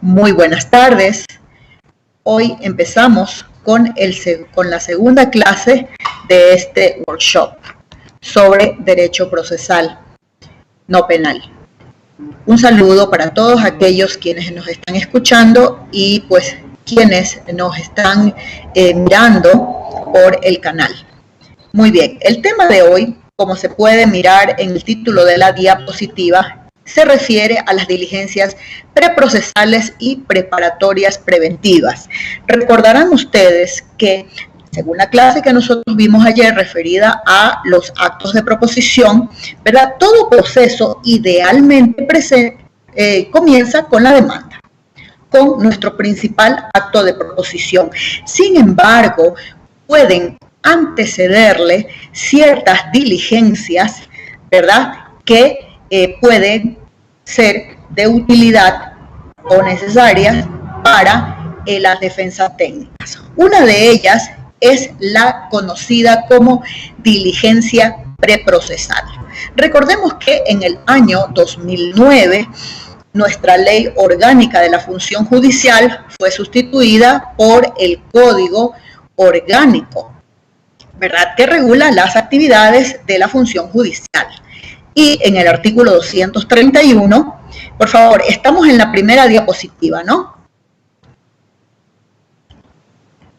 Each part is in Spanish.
Muy buenas tardes. Hoy empezamos con la segunda clase de este workshop sobre derecho procesal no penal. Un saludo para todos aquellos quienes nos están escuchando y pues quienes nos están mirando por el canal. Muy bien, el tema de hoy, como se puede mirar en el título de la diapositiva, se refiere a las diligencias preprocesales y preparatorias preventivas. Recordarán ustedes que, según la clase que nosotros vimos ayer referida a los actos de proposición, ¿verdad? Todo proceso idealmente comienza con la demanda, con nuestro principal acto de proposición. Sin embargo, pueden antecederle ciertas diligencias, ¿verdad?, que pueden ser de utilidad o necesarias para las defensas técnicas. Una de ellas es la conocida como diligencia preprocesal. Recordemos que en el año 2009 nuestra ley orgánica de la función judicial fue sustituida por el Código Orgánico, ¿verdad?, que regula las actividades de la función judicial. Y en el artículo 231, por favor, estamos en la primera diapositiva, ¿no?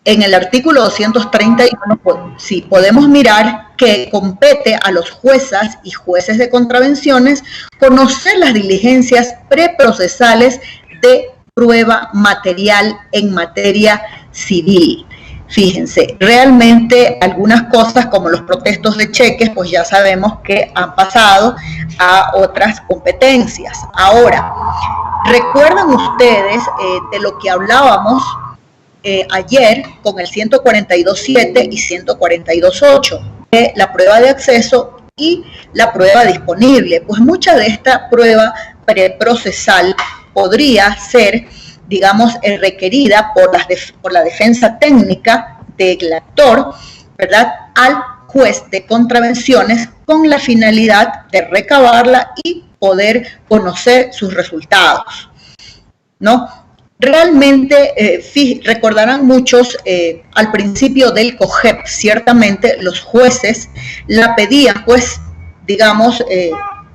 En el artículo 231, sí, podemos mirar que compete a los juezas y jueces de contravenciones conocer las diligencias preprocesales de prueba material en materia civil. Fíjense, realmente algunas cosas como los protestos de cheques, pues ya sabemos que han pasado a otras competencias. Ahora, ¿recuerdan ustedes de lo que hablábamos ayer con el 142.7 y 142.8, de la prueba de acceso y la prueba disponible? Pues mucha de esta prueba preprocesal podría ser, digamos, requerida por la defensa técnica del actor, ¿verdad?, al juez de contravenciones con la finalidad de recabarla y poder conocer sus resultados, ¿no? Realmente, recordarán muchos, al principio del COGEP, ciertamente los jueces la pedían, pues, digamos,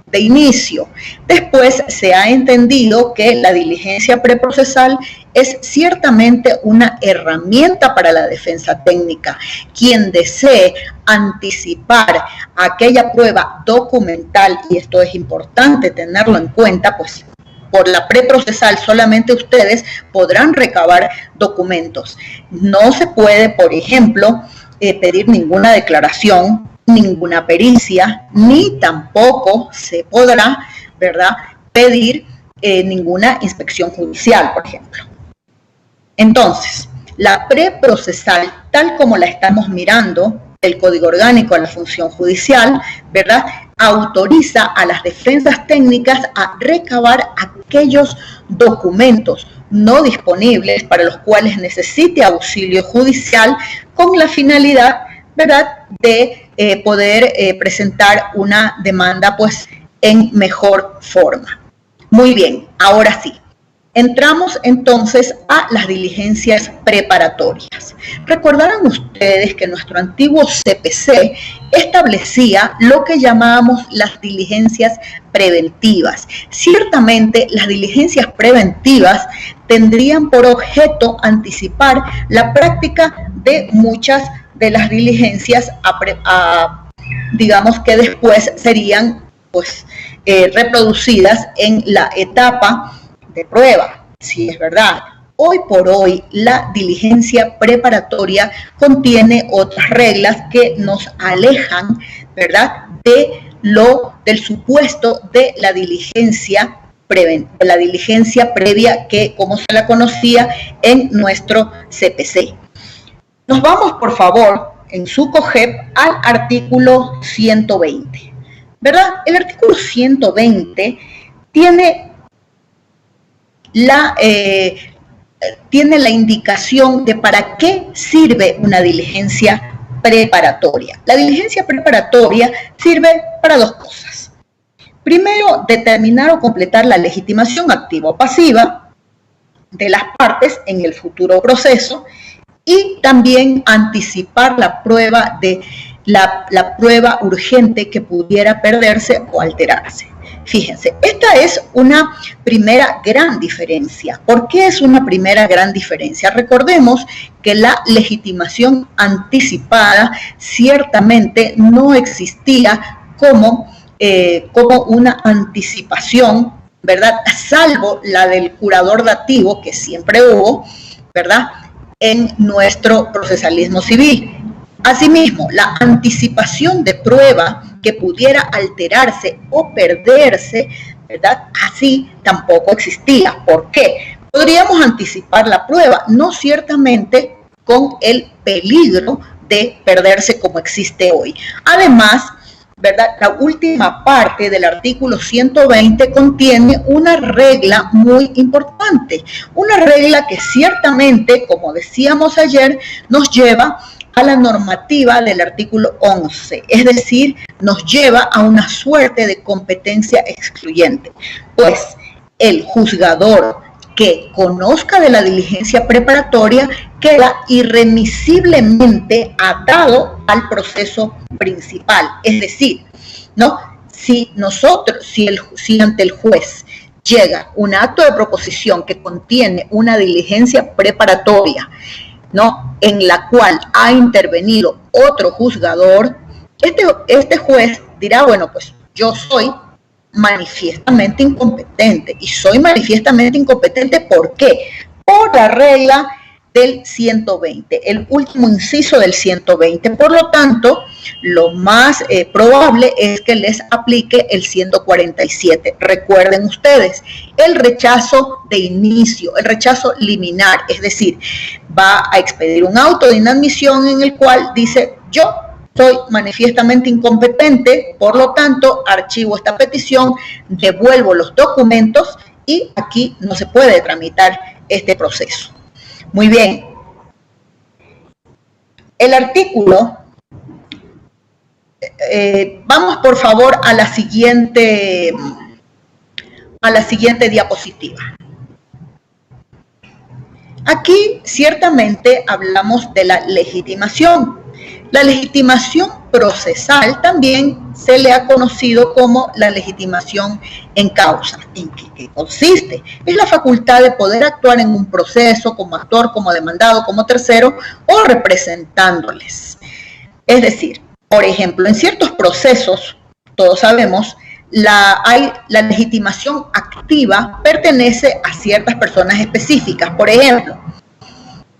de inicio. Después se ha entendido que la diligencia preprocesal es ciertamente una herramienta para la defensa técnica. Quien desee anticipar aquella prueba documental, y esto es importante tenerlo en cuenta, pues por la preprocesal solamente ustedes podrán recabar documentos. No se puede, por ejemplo, pedir ninguna declaración, ninguna pericia, ni tampoco se podrá, ¿verdad?, pedir ninguna inspección judicial, por ejemplo. Entonces, la preprocesal, tal como la estamos mirando, el Código Orgánico de la Función Judicial, ¿verdad?, autoriza a las defensas técnicas a recabar aquellos documentos no disponibles para los cuales necesite auxilio judicial con la finalidad, ¿verdad?, de poder presentar una demanda, pues, en mejor forma. Muy bien, ahora sí. Entramos entonces a las diligencias preparatorias. Recordarán ustedes que nuestro antiguo CPC establecía lo que llamábamos las diligencias preventivas. Ciertamente, las diligencias preventivas tendrían por objeto anticipar la práctica de muchas de las diligencias, digamos que después serían, pues, reproducidas en la etapa de prueba. Sí, es verdad. Hoy por hoy, la diligencia preparatoria contiene otras reglas que nos alejan, ¿verdad?, del supuesto de la diligencia previa que, como se la conocía en nuestro CPC. Nos vamos, por favor, en su COGEP al artículo 120, ¿verdad? El artículo 120 tiene la indicación de para qué sirve una diligencia preparatoria. La diligencia preparatoria sirve para dos cosas. Primero, determinar o completar la legitimación activa o pasiva, de las partes en el futuro proceso y también anticipar la prueba de la prueba urgente que pudiera perderse o alterarse. Fíjense, esta es una primera gran diferencia. ¿Por qué es una primera gran diferencia? Recordemos que la legitimación anticipada ciertamente no existía como una anticipación, ¿verdad? Salvo la del curador dativo, que siempre hubo, ¿verdad?, en nuestro procesalismo civil. Asimismo, la anticipación de prueba que pudiera alterarse o perderse, ¿verdad?, así tampoco existía. ¿Por qué? Podríamos anticipar la prueba, no ciertamente con el peligro de perderse como existe hoy. Además, ¿verdad?, la última parte del artículo 120 contiene una regla muy importante, una regla que ciertamente, como decíamos ayer, nos lleva a la normativa del artículo 11, es decir, nos lleva a una suerte de competencia excluyente, pues el juzgador que conozca de la diligencia preparatoria queda irremisiblemente atado al proceso principal. Es decir, ¿no?, si ante el juez llega un acto de proposición que contiene una diligencia preparatoria, ¿no?, en la cual ha intervenido otro juzgador, este juez dirá, bueno, pues yo soy manifiestamente incompetente. ¿Y soy manifiestamente incompetente por qué? Por la regla del 120, el último inciso del 120. Por lo tanto, lo más probable es que les aplique el 147. Recuerden ustedes, el rechazo de inicio, el rechazo liminar, es decir, va a expedir un auto de inadmisión en el cual dice, yo soy manifiestamente incompetente, por lo tanto, archivo esta petición, devuelvo los documentos y aquí no se puede tramitar este proceso. Muy bien. El artículo, vamos por favor a la siguiente diapositiva. Aquí ciertamente hablamos de la legitimación. La legitimación procesal también se le ha conocido como la legitimación en causa. ¿En qué consiste? Es la facultad de poder actuar en un proceso como actor, como demandado, como tercero o representándoles. Es decir, por ejemplo, en ciertos procesos, todos sabemos, la legitimación activa pertenece a ciertas personas específicas. Por ejemplo,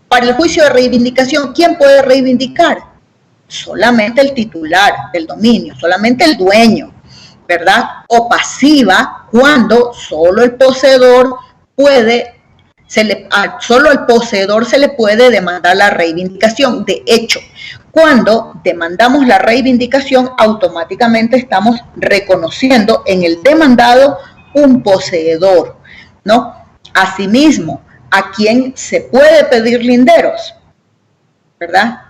para el juicio de reivindicación, ¿quién puede reivindicar? Solamente el titular del dominio, solamente el dueño, ¿verdad? O pasiva, cuando solo el poseedor solo al poseedor se le puede demandar la reivindicación. De hecho, cuando demandamos la reivindicación, automáticamente estamos reconociendo en el demandado un poseedor, ¿no? Asimismo, ¿a quién se puede pedir linderos? ¿Verdad?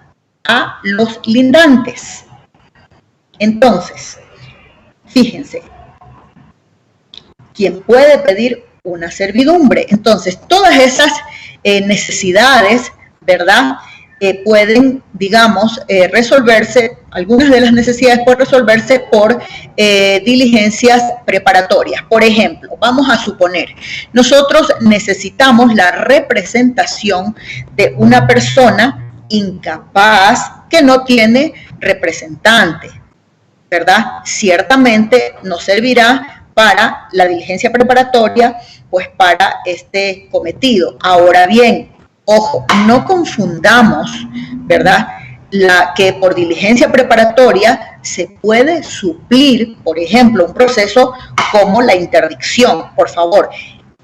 A los lindantes. Entonces, fíjense, ¿quién puede pedir una servidumbre? Entonces, todas esas necesidades, ¿verdad?, pueden, digamos, resolverse, algunas de las necesidades pueden resolverse por diligencias preparatorias. Por ejemplo, vamos a suponer, nosotros necesitamos la representación de una persona incapaz que no tiene representante, ¿verdad? Ciertamente nos servirá para la diligencia preparatoria, pues para este cometido. Ahora bien, ojo, no confundamos, ¿verdad?, que por diligencia preparatoria se puede suplir, por ejemplo, un proceso como la interdicción. Por favor,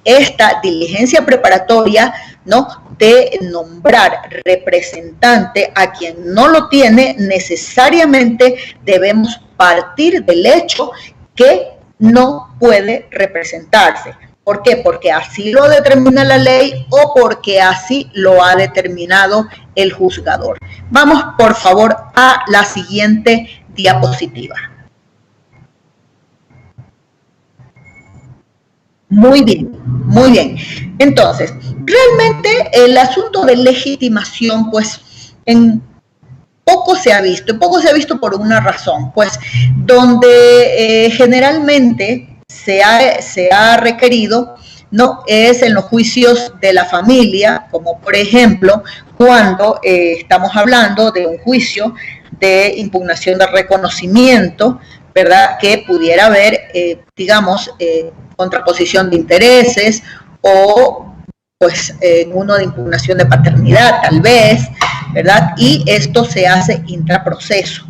esta diligencia preparatoria, ¿no?, de nombrar representante a quien no lo tiene, necesariamente debemos partir del hecho que no puede representarse. ¿Por qué? Porque así lo determina la ley o porque así lo ha determinado el juzgador. Vamos, por favor, a la siguiente diapositiva. Muy bien, muy bien. Entonces, realmente el asunto de legitimación, pues, poco se ha visto por una razón, pues, donde generalmente se ha requerido, ¿no? Es en los juicios de la familia, como por ejemplo, cuando estamos hablando de un juicio de impugnación de reconocimiento, ¿verdad? Que pudiera haber, digamos, contraposición de intereses o pues uno de impugnación de paternidad tal vez, ¿verdad? Y esto se hace intraproceso.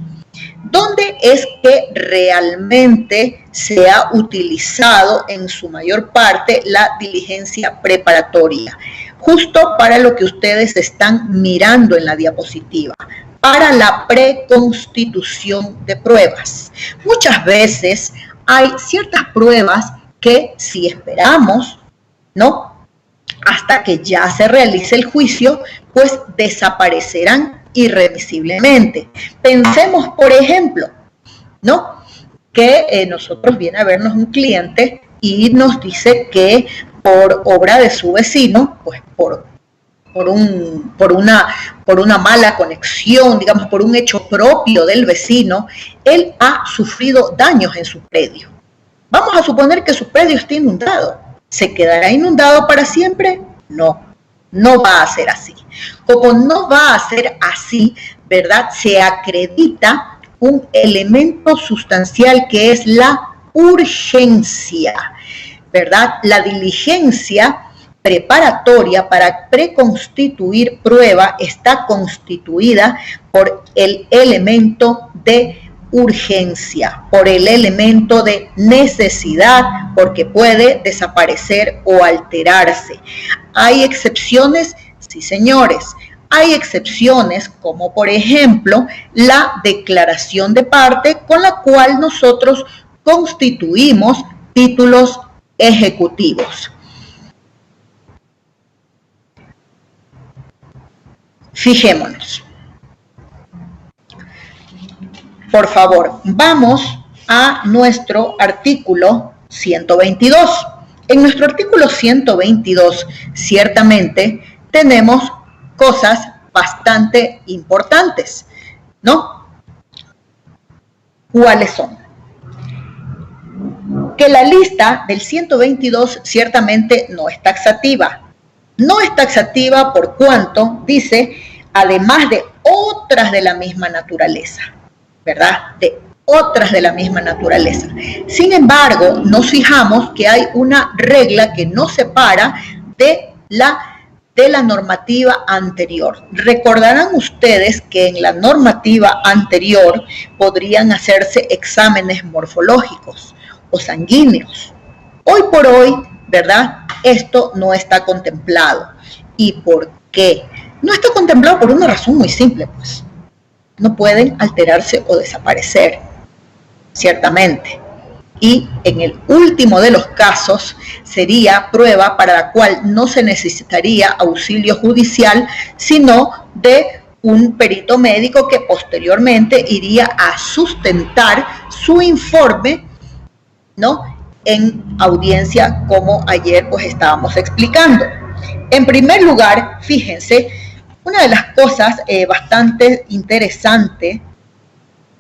¿Dónde es que realmente se ha utilizado en su mayor parte la diligencia preparatoria? Justo para lo que ustedes están mirando en la diapositiva, para la preconstitución de pruebas. Muchas veces hay ciertas pruebas que si esperamos, ¿no?, hasta que ya se realice el juicio, pues desaparecerán irremisiblemente. Pensemos, por ejemplo, ¿no?, que nosotros viene a vernos un cliente y nos dice que por obra de su vecino, pues por una mala conexión, digamos, por un hecho propio del vecino, él ha sufrido daños en su predio. Vamos a suponer que su predio está inundado. ¿Se quedará inundado para siempre? No, no va a ser así. Como no va a ser así, ¿verdad? Se acredita un elemento sustancial que es la urgencia, ¿verdad? La diligencia preparatoria para preconstituir prueba está constituida por el elemento de urgencia, por el elemento de necesidad, porque puede desaparecer o alterarse. ¿Hay excepciones? Sí, señores. Hay excepciones como, por ejemplo, la declaración de parte con la cual nosotros constituimos títulos ejecutivos. Fijémonos. Por favor, vamos a nuestro artículo 122. En nuestro artículo 122, ciertamente, tenemos cosas bastante importantes, ¿no? ¿Cuáles son? Que la lista del 122 ciertamente no es taxativa. No es taxativa por cuanto dice, además de otras de la misma naturaleza, ¿verdad? De otras de la misma naturaleza. Sin embargo, nos fijamos que hay una regla que nos separa de la normativa anterior. Recordarán ustedes que en la normativa anterior podrían hacerse exámenes morfológicos o sanguíneos. Hoy por hoy, ¿verdad? Esto no está contemplado. ¿Y por qué? No está contemplado por una razón muy simple, pues. No pueden alterarse o desaparecer, ciertamente. Y en el último de los casos sería prueba para la cual no se necesitaría auxilio judicial, sino de un perito médico que posteriormente iría a sustentar su informe, ¿no?, en audiencia, como ayer pues estábamos explicando. En primer lugar, fíjense, una de las cosas bastante interesante,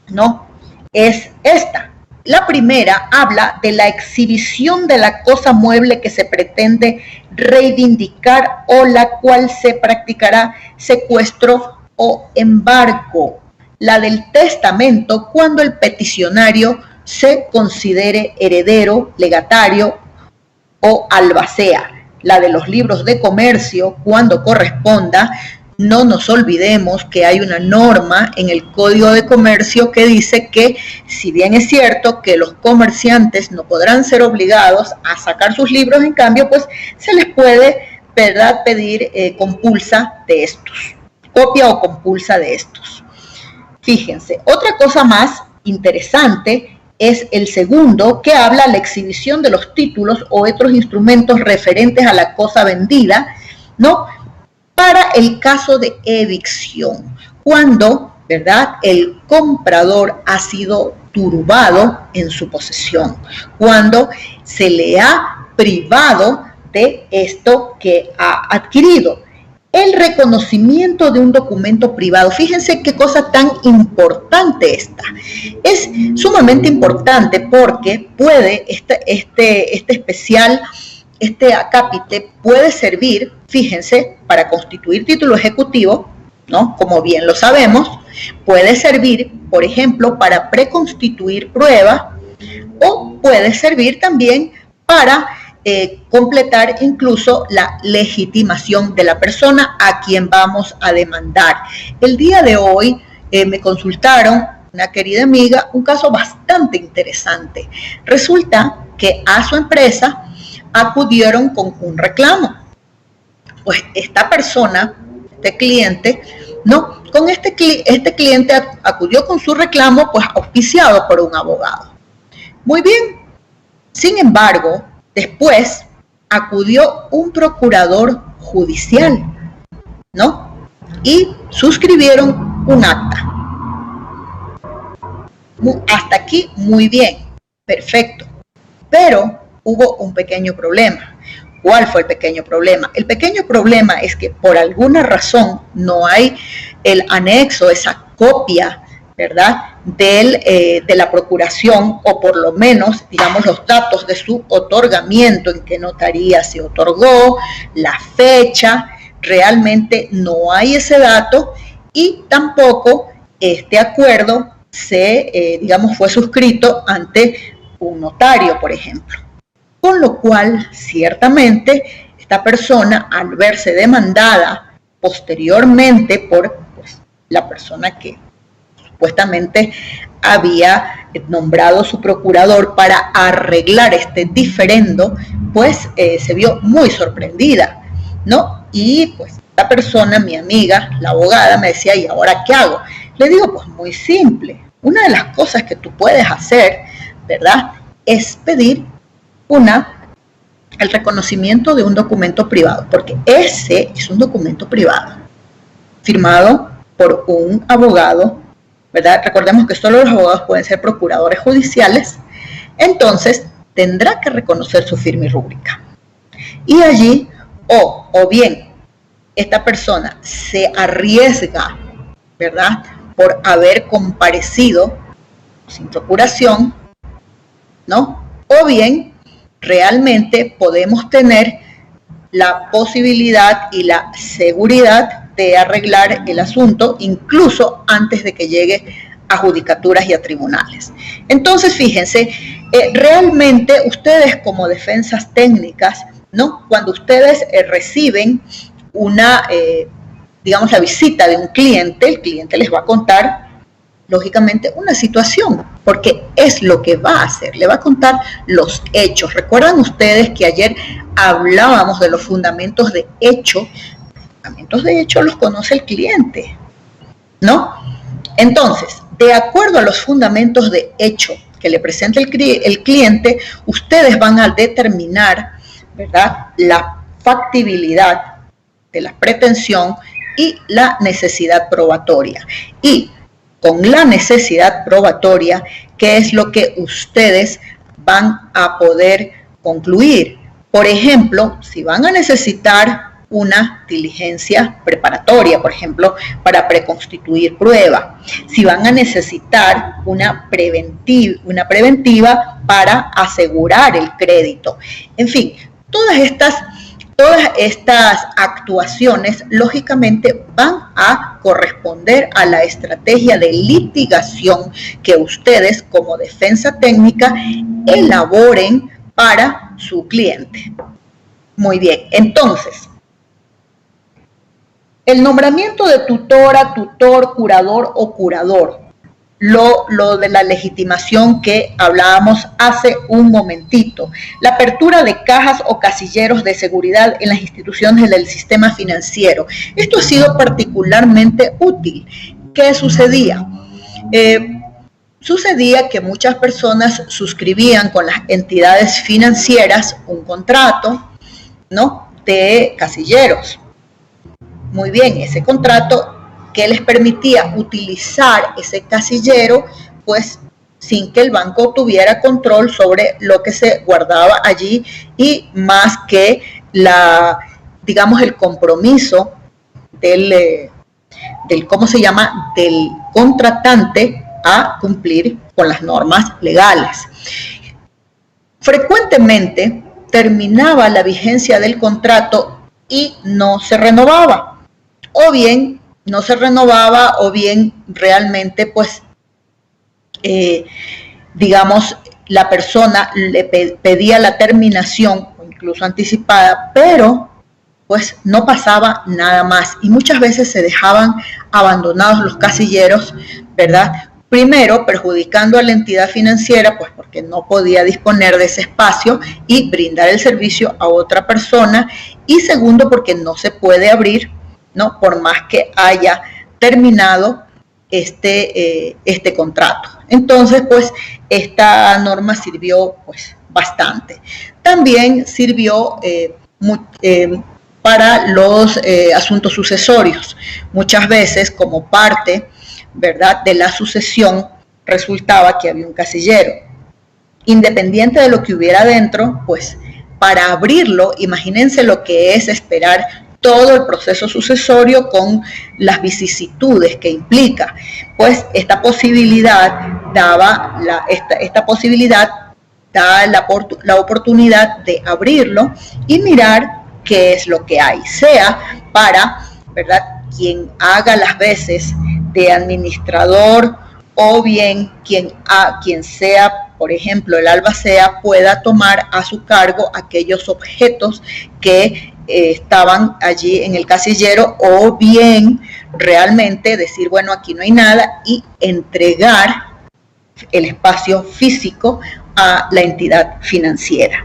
¿no?, es esta. La primera habla de la exhibición de la cosa mueble que se pretende reivindicar o la cual se practicará secuestro o embargo. La del testamento, cuando el peticionario se considere heredero, legatario o albacea. La de los libros de comercio, cuando corresponda. No nos olvidemos que hay una norma en el Código de Comercio que dice que, si bien es cierto que los comerciantes no podrán ser obligados a sacar sus libros, en cambio, pues se les puede, ¿verdad?, pedir compulsa de estos, copia o compulsa de estos. Fíjense, otra cosa más interesante es el segundo, que habla de la exhibición de los títulos o otros instrumentos referentes a la cosa vendida, ¿no?, para el caso de evicción, cuando, ¿verdad?, el comprador ha sido turbado en su posesión, cuando se le ha privado de esto que ha adquirido. El reconocimiento de un documento privado. Fíjense qué cosa tan importante esta. Es sumamente importante porque puede, este acápite puede servir, fíjense, para constituir título ejecutivo, ¿no? Como bien lo sabemos, puede servir, por ejemplo, para preconstituir prueba o puede servir también para completar incluso la legitimación de la persona a quien vamos a demandar. El día de hoy me consultaron una querida amiga un caso bastante interesante. Resulta que a su empresa acudieron con un reclamo. Pues esta persona, este cliente, ¿no? Con este cliente acudió con su reclamo, pues auspiciado por un abogado. Muy bien. Sin embargo, después acudió un procurador judicial, ¿no? Y suscribieron un acta. Hasta aquí, muy bien, perfecto. Pero hubo un pequeño problema. ¿Cuál fue el pequeño problema? El pequeño problema es que por alguna razón no hay el anexo, esa copia, ¿verdad?, de la procuración, o por lo menos, digamos, los datos de su otorgamiento, en qué notaría se otorgó, la fecha. Realmente no hay ese dato y tampoco este acuerdo fue suscrito ante un notario, por ejemplo. Con lo cual, ciertamente, esta persona, al verse demandada posteriormente por la persona que supuestamente había nombrado su procurador para arreglar este diferendo, pues se vio muy sorprendida, ¿no? Y pues esta persona, mi amiga, la abogada, me decía, ¿y ahora qué hago? Le digo, pues muy simple. Una de las cosas que tú puedes hacer, ¿verdad?, es pedir el reconocimiento de un documento privado, porque ese es un documento privado, firmado por un abogado, ¿verdad? Recordemos que solo los abogados pueden ser procuradores judiciales. Entonces tendrá que reconocer su firma y rúbrica. Y allí, o bien, esta persona se arriesga, ¿verdad?, por haber comparecido sin procuración, ¿no? O bien, realmente podemos tener la posibilidad y la seguridad de arreglar el asunto incluso antes de que llegue a judicaturas y a tribunales. Entonces, fíjense, realmente ustedes como defensas técnicas, ¿no?, cuando ustedes reciben digamos, la visita de un cliente, el cliente les va a contar, lógicamente, una situación, porque es lo que va a hacer, le va a contar los hechos. ¿Recuerdan ustedes que ayer hablábamos de los fundamentos de hecho? Los fundamentos de hecho los conoce el cliente, ¿no? Entonces, de acuerdo a los fundamentos de hecho que le presenta el cliente, ustedes van a determinar, ¿verdad?, la factibilidad de la pretensión y la necesidad probatoria. Y con la necesidad probatoria, ¿qué es lo que ustedes van a poder concluir? Por ejemplo, si van a necesitar una diligencia preparatoria, por ejemplo, para preconstituir prueba, si van a necesitar una preventiva para asegurar el crédito. En fin, todas estas actuaciones lógicamente van a corresponder a la estrategia de litigación que ustedes como defensa técnica elaboren para su cliente. Muy bien, entonces, el nombramiento de tutora, tutor, curador o curador, lo de la legitimación que hablábamos hace un momentito, la apertura de cajas o casilleros de seguridad en las instituciones del sistema financiero. Esto ha sido particularmente útil. ¿Qué sucedía? Sucedía que muchas personas suscribían con las entidades financieras un contrato, ¿no?, de casilleros. Muy bien, ese contrato que les permitía utilizar ese casillero, pues sin que el banco tuviera control sobre lo que se guardaba allí y más que digamos, el compromiso del contratante a cumplir con las normas legales. Frecuentemente terminaba la vigencia del contrato y no se renovaba, o bien no se renovaba, o bien realmente, pues, digamos, la persona le pedía la terminación, o incluso anticipada, pero pues no pasaba nada más y muchas veces se dejaban abandonados los casilleros, ¿verdad? Primero, perjudicando a la entidad financiera, pues porque no podía disponer de ese espacio y brindar el servicio a otra persona, y segundo, porque no se puede abrir, ¿no? Por más que haya terminado este contrato. Entonces, pues, esta norma sirvió, pues, bastante. También sirvió para los asuntos sucesorios. Muchas veces, como parte, ¿verdad?, de la sucesión, resultaba que había un casillero. Independiente de lo que hubiera dentro, pues, para abrirlo, imagínense lo que es esperar todo el proceso sucesorio con las vicisitudes que implica. Pues esta posibilidad da la oportunidad de abrirlo y mirar qué es lo que hay, sea para, ¿verdad?, quien haga las veces de administrador, o bien quien sea, por ejemplo, el albacea, pueda tomar a su cargo aquellos objetos que estaban allí en el casillero, o bien realmente decir, bueno, aquí no hay nada, y entregar el espacio físico a la entidad financiera.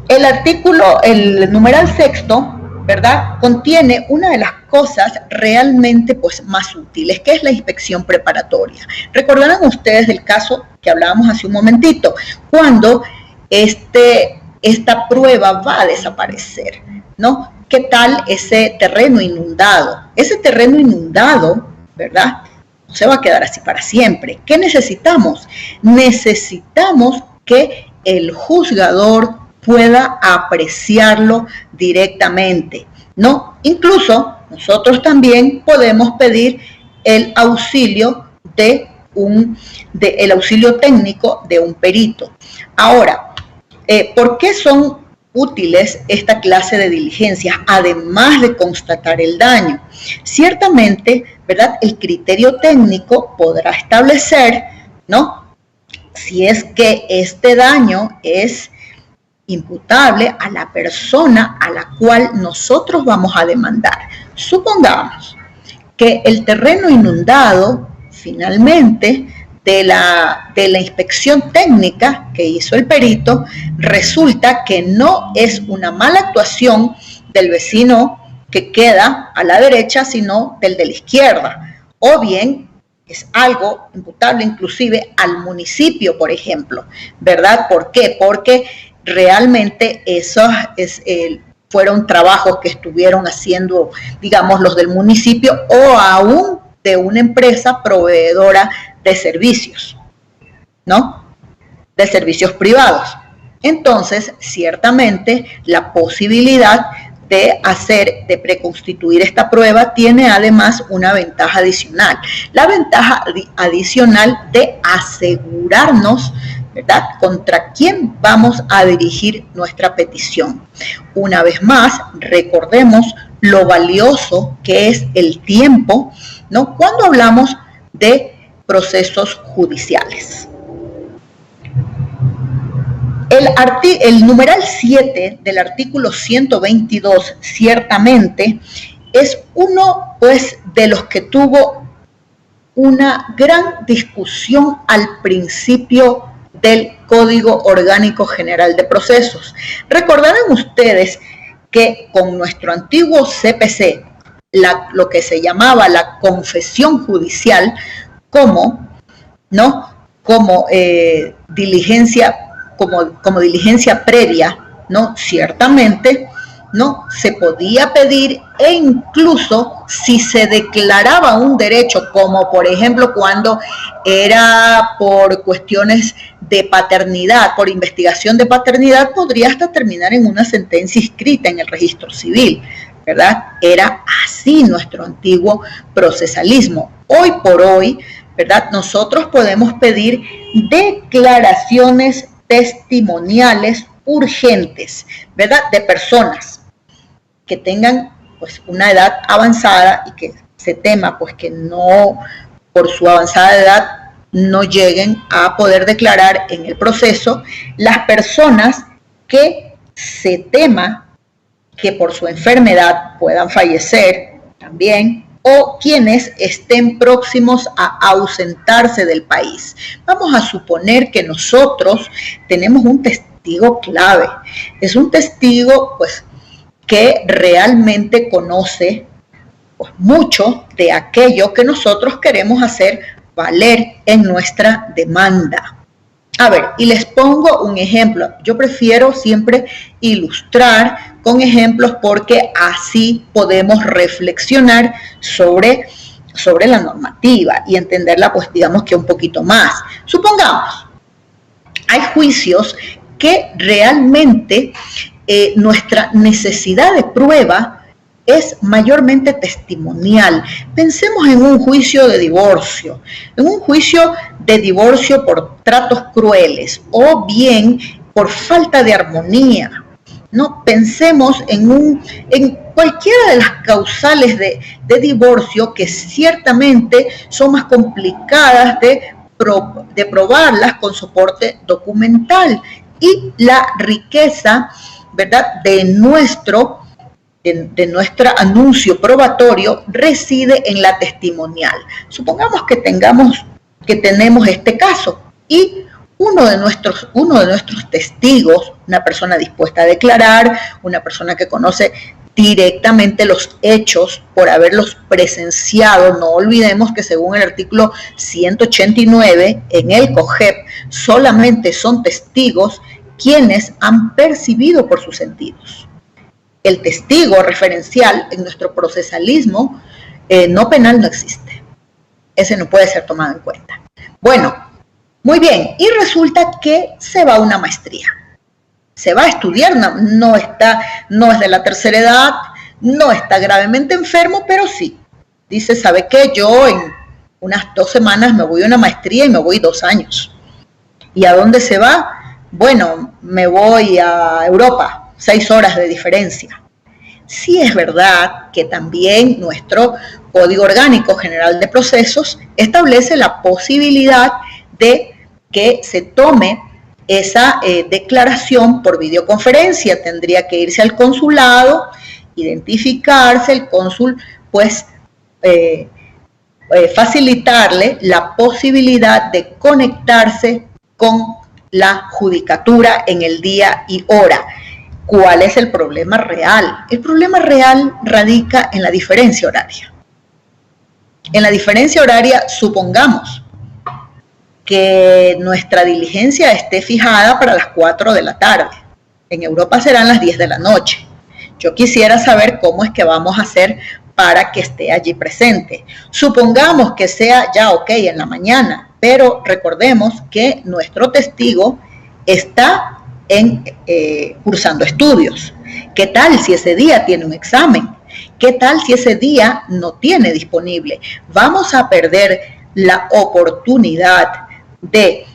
El numeral sexto, ¿verdad?, contiene una de las cosas realmente, pues, más útiles, que es la inspección preparatoria. Recordarán ustedes del caso que hablábamos hace un momentito, cuando esta prueba va a desaparecer, ¿no? ¿Qué tal ese terreno inundado? Ese terreno inundado, ¿verdad?, no se va a quedar así para siempre. ¿Qué necesitamos? Necesitamos que el juzgador pueda apreciarlo directamente, ¿no? Incluso nosotros también podemos pedir el auxilio el auxilio técnico de un perito. Ahora, ¿por qué son útiles esta clase de diligencias, además de constatar el daño? Ciertamente, ¿verdad?, el criterio técnico podrá establecer, ¿no?, si es que este daño es imputable a la persona a la cual nosotros vamos a demandar. Supongamos que el terreno inundado, finalmente, de la inspección técnica que hizo el perito, resulta que no es una mala actuación del vecino que queda a la derecha, sino del de la izquierda, o bien es algo imputable inclusive al municipio, por ejemplo, ¿verdad? ¿Por qué? Porque realmente esos fueron trabajos que estuvieron haciendo, digamos, los del municipio, o aún de una empresa proveedora de servicios, ¿no?, de servicios privados. Entonces, ciertamente, la posibilidad de preconstituir esta prueba tiene además una ventaja adicional. La ventaja adicional de asegurarnos, ¿verdad?, contra quién vamos a dirigir nuestra petición. Una vez más, recordemos lo valioso que es el tiempo, ¿no?, cuando hablamos de procesos judiciales. El numeral 7 del artículo 122 ciertamente es uno, pues, de los que tuvo una gran discusión al principio del Código Orgánico General de Procesos. Recordarán ustedes que con nuestro antiguo CPC, lo que se llamaba la confesión judicial, como diligencia previa, ¿no?, ciertamente, ¿no? Se podía pedir, e incluso si se declaraba un derecho, como por ejemplo cuando era por cuestiones de paternidad, por investigación de paternidad, podría hasta terminar en una sentencia inscrita en el registro civil, ¿verdad? Era así nuestro antiguo procesalismo. Hoy por hoy, ¿verdad? Nosotros podemos pedir declaraciones testimoniales urgentes, ¿verdad? De personas que tengan pues una edad avanzada y que se tema pues que no, por su avanzada edad, no lleguen a poder declarar en el proceso. Las personas que se tema que por su enfermedad puedan fallecer también, o quienes estén próximos a ausentarse del país. Vamos a suponer que nosotros tenemos un testigo clave. Es un testigo pues que realmente conoce pues, mucho de aquello que nosotros queremos hacer valer en nuestra demanda. A ver, y les pongo un ejemplo. Yo prefiero siempre ilustrar con ejemplos porque así podemos reflexionar sobre la normativa y entenderla, pues digamos que un poquito más. Supongamos, hay juicios que realmente nuestra necesidad de prueba es mayormente testimonial. Pensemos en un juicio de divorcio, por tratos crueles o bien por falta de armonía. No pensemos en cualquiera de las causales de divorcio que ciertamente son más complicadas de probarlas con soporte documental, y la riqueza, ¿verdad?, de nuestro anuncio probatorio reside en la testimonial. Supongamos que tenemos este caso y uno de nuestros testigos, una persona dispuesta a declarar, una persona que conoce directamente los hechos por haberlos presenciado. No olvidemos que según el artículo 189 en el COGEP solamente son testigos quienes han percibido por sus sentidos. El testigo referencial en nuestro procesalismo no penal no existe. Ese no puede ser tomado en cuenta. Bueno, muy bien, y resulta que se va a una maestría. Se va a estudiar, no es de la tercera edad, no está gravemente enfermo, pero sí. Dice, ¿sabe qué? Yo en unas 2 semanas me voy a una maestría y me voy 2 años. ¿Y a dónde se va? Bueno, me voy a Europa, 6 horas de diferencia. Sí es verdad que también nuestro Código Orgánico General de Procesos establece la posibilidad de que se tome esa declaración por videoconferencia. Tendría que irse al consulado, identificarse, el cónsul pues facilitarle la posibilidad de conectarse con la judicatura en el día y hora. ¿Cuál es el problema real? El problema real radica en la diferencia horaria. En la diferencia horaria, supongamos que nuestra diligencia esté fijada para las 4 de la tarde. En Europa serán las 10 de la noche. Yo quisiera saber cómo es que vamos a hacer para que esté allí presente. Supongamos que sea ya ok en la mañana, pero recordemos que nuestro testigo está cursando estudios. ¿Qué tal si ese día tiene un examen? ¿Qué tal si ese día no tiene disponible? Vamos a perder la oportunidad de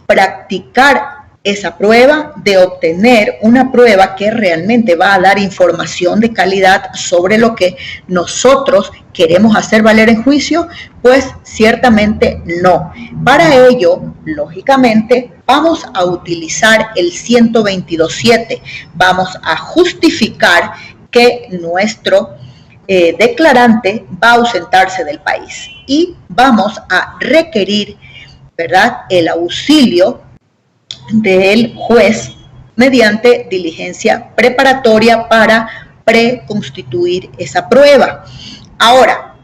practicar esa prueba, de obtener una prueba que realmente va a dar información de calidad sobre lo que nosotros queremos hacer valer en juicio. Pues ciertamente no. Para ello, lógicamente, vamos a utilizar el 122.7. Vamos a justificar que nuestro declarante va a ausentarse del país y vamos a requerir, ¿verdad?, el auxilio del juez mediante diligencia preparatoria para preconstituir esa prueba. Ahora,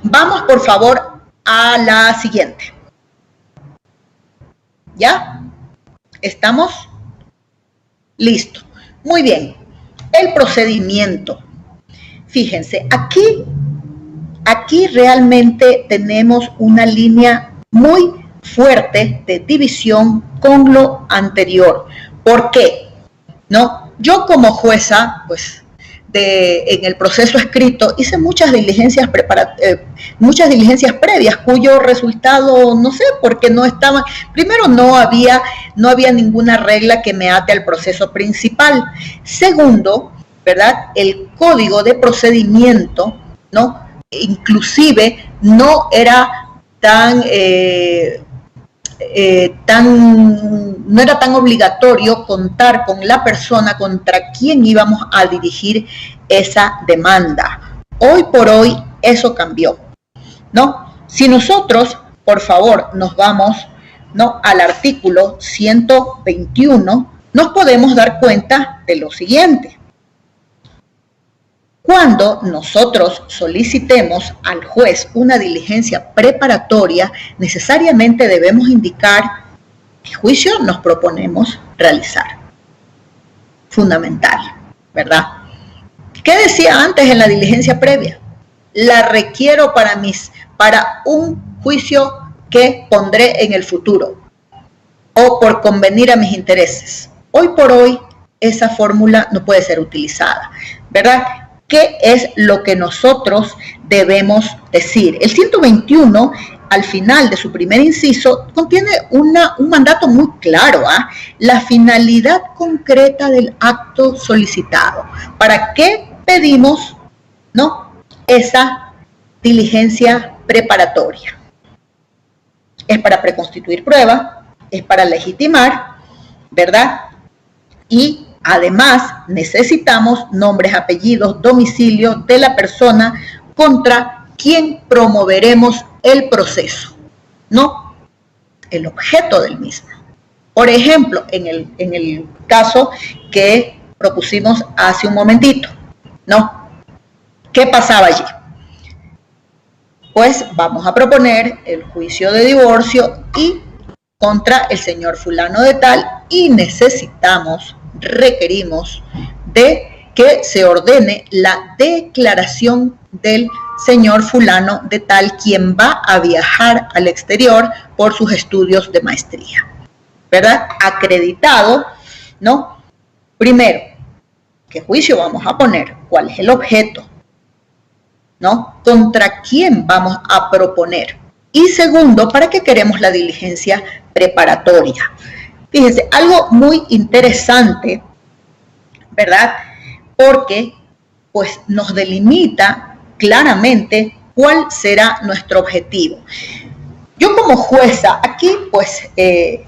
vamos por favor a la siguiente. ¿Ya? ¿Estamos? Listo. Muy bien, el procedimiento. Fíjense, aquí realmente tenemos una línea muy fuerte de división con lo anterior. ¿Por qué? ¿No? Yo como jueza, pues, en el proceso escrito hice muchas diligencias previas cuyo resultado no sé porque no estaban. Primero, no había ninguna regla que me ate al proceso principal. Segundo, ¿verdad? El código de procedimiento, ¿no? Inclusive no era no era tan obligatorio contar con la persona contra quien íbamos a dirigir esa demanda. Hoy por hoy eso cambió, ¿no? Si nosotros, por favor, nos vamos, ¿no?, al artículo 121, nos podemos dar cuenta de lo siguiente. Cuando nosotros solicitemos al juez una diligencia preparatoria, necesariamente debemos indicar qué juicio nos proponemos realizar. Fundamental, ¿verdad? ¿Qué decía antes en la diligencia previa? La requiero para un juicio que pondré en el futuro o por convenir a mis intereses. Hoy por hoy esa fórmula no puede ser utilizada, ¿verdad? ¿Qué es lo que nosotros debemos decir? El 121, al final de su primer inciso, contiene un mandato muy claro, la finalidad concreta del acto solicitado. ¿Para qué pedimos, no, esa diligencia preparatoria? Es para preconstituir prueba, es para legitimar, ¿verdad? Y además, necesitamos nombres, apellidos, domicilio de la persona contra quien promoveremos el proceso, ¿no? El objeto del mismo. Por ejemplo, en el caso que propusimos hace un momentito, ¿no? ¿Qué pasaba allí? Pues vamos a proponer el juicio de divorcio y contra el señor fulano de tal y requerimos de que se ordene la declaración del señor fulano de tal quien va a viajar al exterior por sus estudios de maestría, ¿verdad? Acreditado, ¿no? Primero, ¿qué juicio vamos a poner? ¿Cuál es el objeto? ¿No? ¿Contra quién vamos a proponer? Y segundo, ¿para qué queremos la diligencia preparatoria? Fíjense, algo muy interesante, ¿verdad? Porque pues nos delimita claramente cuál será nuestro objetivo. Yo como jueza, aquí pues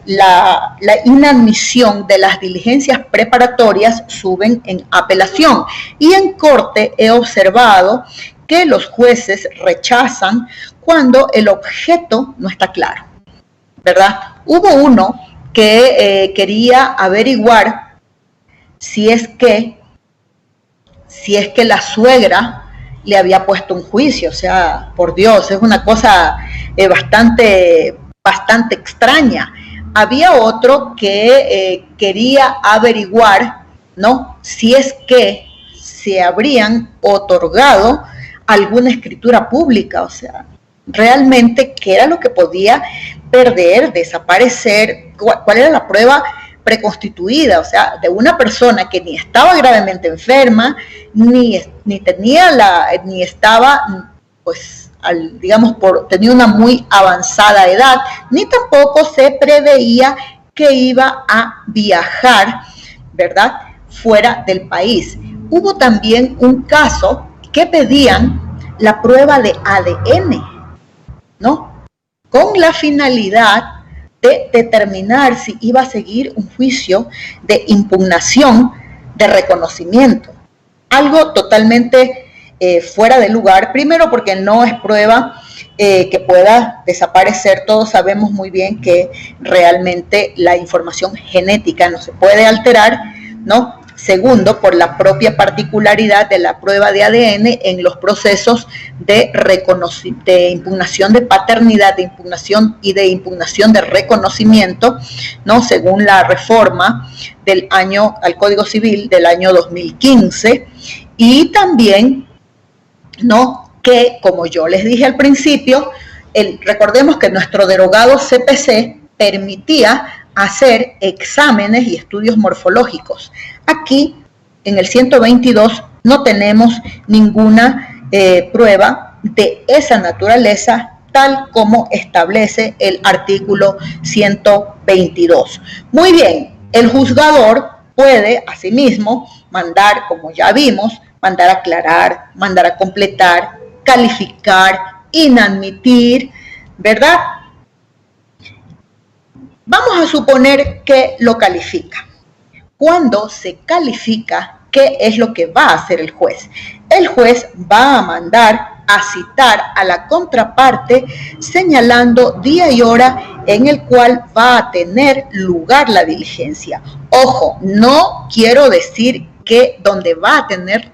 la inadmisión de las diligencias preparatorias suben en apelación y en corte he observado que los jueces rechazan cuando el objeto no está claro, ¿verdad? Hubo uno que quería averiguar si es que la suegra le había puesto un juicio. O sea, por Dios, es una cosa bastante extraña. Había otro que quería averiguar, ¿no?, si es que se habrían otorgado alguna escritura pública. O sea, realmente qué era lo que podía perder, desaparecer, cuál era la prueba preconstituida, o sea, de una persona que ni estaba gravemente enferma, ni estaba, pues, tenía una muy avanzada edad, ni tampoco se preveía que iba a viajar, ¿verdad?, fuera del país. Hubo también un caso que pedían la prueba de ADN, ¿no?, con la finalidad de determinar si iba a seguir un juicio de impugnación de reconocimiento. Algo totalmente fuera de lugar, primero porque no es prueba que pueda desaparecer. Todos sabemos muy bien que realmente la información genética no se puede alterar, ¿no? Segundo, por la propia particularidad de la prueba de ADN en los procesos de impugnación de paternidad, de impugnación y de impugnación de reconocimiento, ¿no? Según la reforma al Código Civil del año 2015, y también, ¿no?, que, como yo les dije al principio, recordemos que nuestro derogado CPC permitía hacer exámenes y estudios morfológicos. Aquí, en el 122, no tenemos ninguna prueba de esa naturaleza, tal como establece el artículo 122. Muy bien, el juzgador puede, asimismo, mandar, como ya vimos, mandar a aclarar, mandar a completar, calificar, inadmitir, ¿verdad? Vamos a suponer que lo califica. Cuando se califica, ¿qué es lo que va a hacer el juez? El juez va a mandar a citar a la contraparte señalando día y hora en el cual va a tener lugar la diligencia. Ojo, no quiero decir que donde va a tener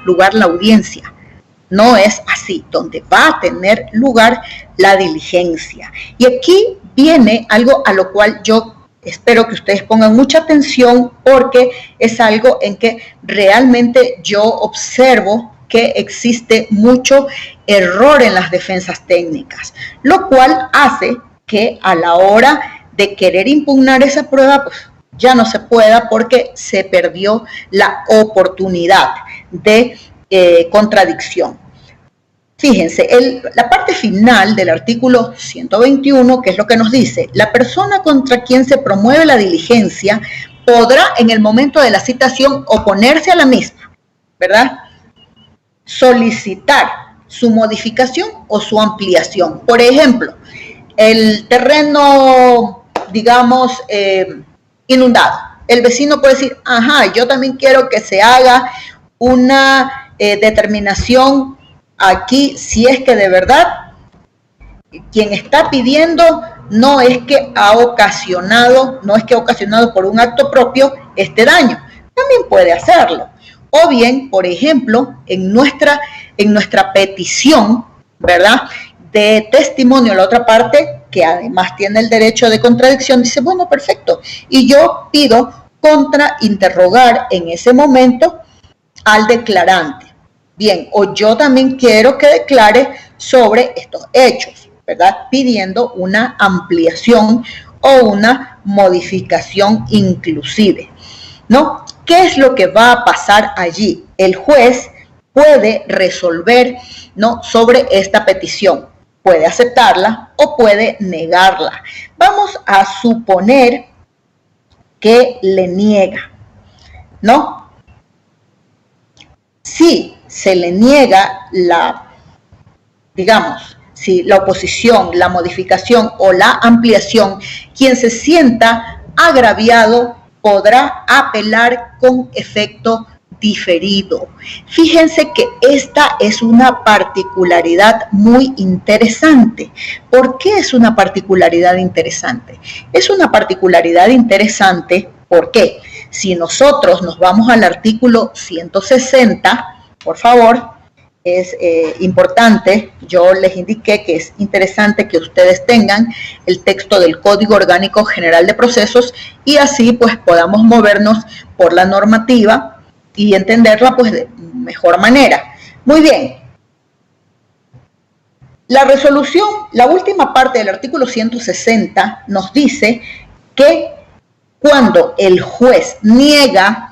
lugar la audiencia. No es así, donde va a tener lugar la diligencia. Y aquí viene algo a lo cual yo espero que ustedes pongan mucha atención, porque es algo en que realmente yo observo que existe mucho error en las defensas técnicas, lo cual hace que a la hora de querer impugnar esa prueba, pues ya no se pueda, porque se perdió la oportunidad de contradicción. Fíjense, la parte final del artículo 121, que es lo que nos dice: la persona contra quien se promueve la diligencia podrá en el momento de la citación oponerse a la misma, ¿verdad? Solicitar su modificación o su ampliación. Por ejemplo, el terreno, digamos, inundado. El vecino puede decir, ajá, yo también quiero que se haga una determinación aquí, si es que de verdad quien está pidiendo no es que ha ocasionado por un acto propio este daño. También puede hacerlo. O bien, por ejemplo, en nuestra petición, ¿verdad?, de testimonio, la otra parte, que además tiene el derecho de contradicción, dice, bueno, perfecto, y yo pido contrainterrogar en ese momento al declarante. Bien, o yo también quiero que declare sobre estos hechos, ¿verdad?, pidiendo una ampliación o una modificación inclusive, ¿no? ¿Qué es lo que va a pasar allí? El juez puede resolver, ¿no?, sobre esta petición. Puede aceptarla o puede negarla. Vamos a suponer que le niega, ¿no? Si se le niega si la oposición, la modificación o la ampliación, quien se sienta agraviado podrá apelar con efecto diferido. Fíjense que esta es una particularidad muy interesante. ¿Por qué es una particularidad interesante? Es una particularidad interesante porque si nosotros nos vamos al artículo 160, por favor, es importante, yo les indiqué que es interesante que ustedes tengan el texto del Código Orgánico General de Procesos y así pues podamos movernos por la normativa y entenderla pues de mejor manera. Muy bien. La resolución, la última parte del artículo 160 nos dice que cuando el juez niega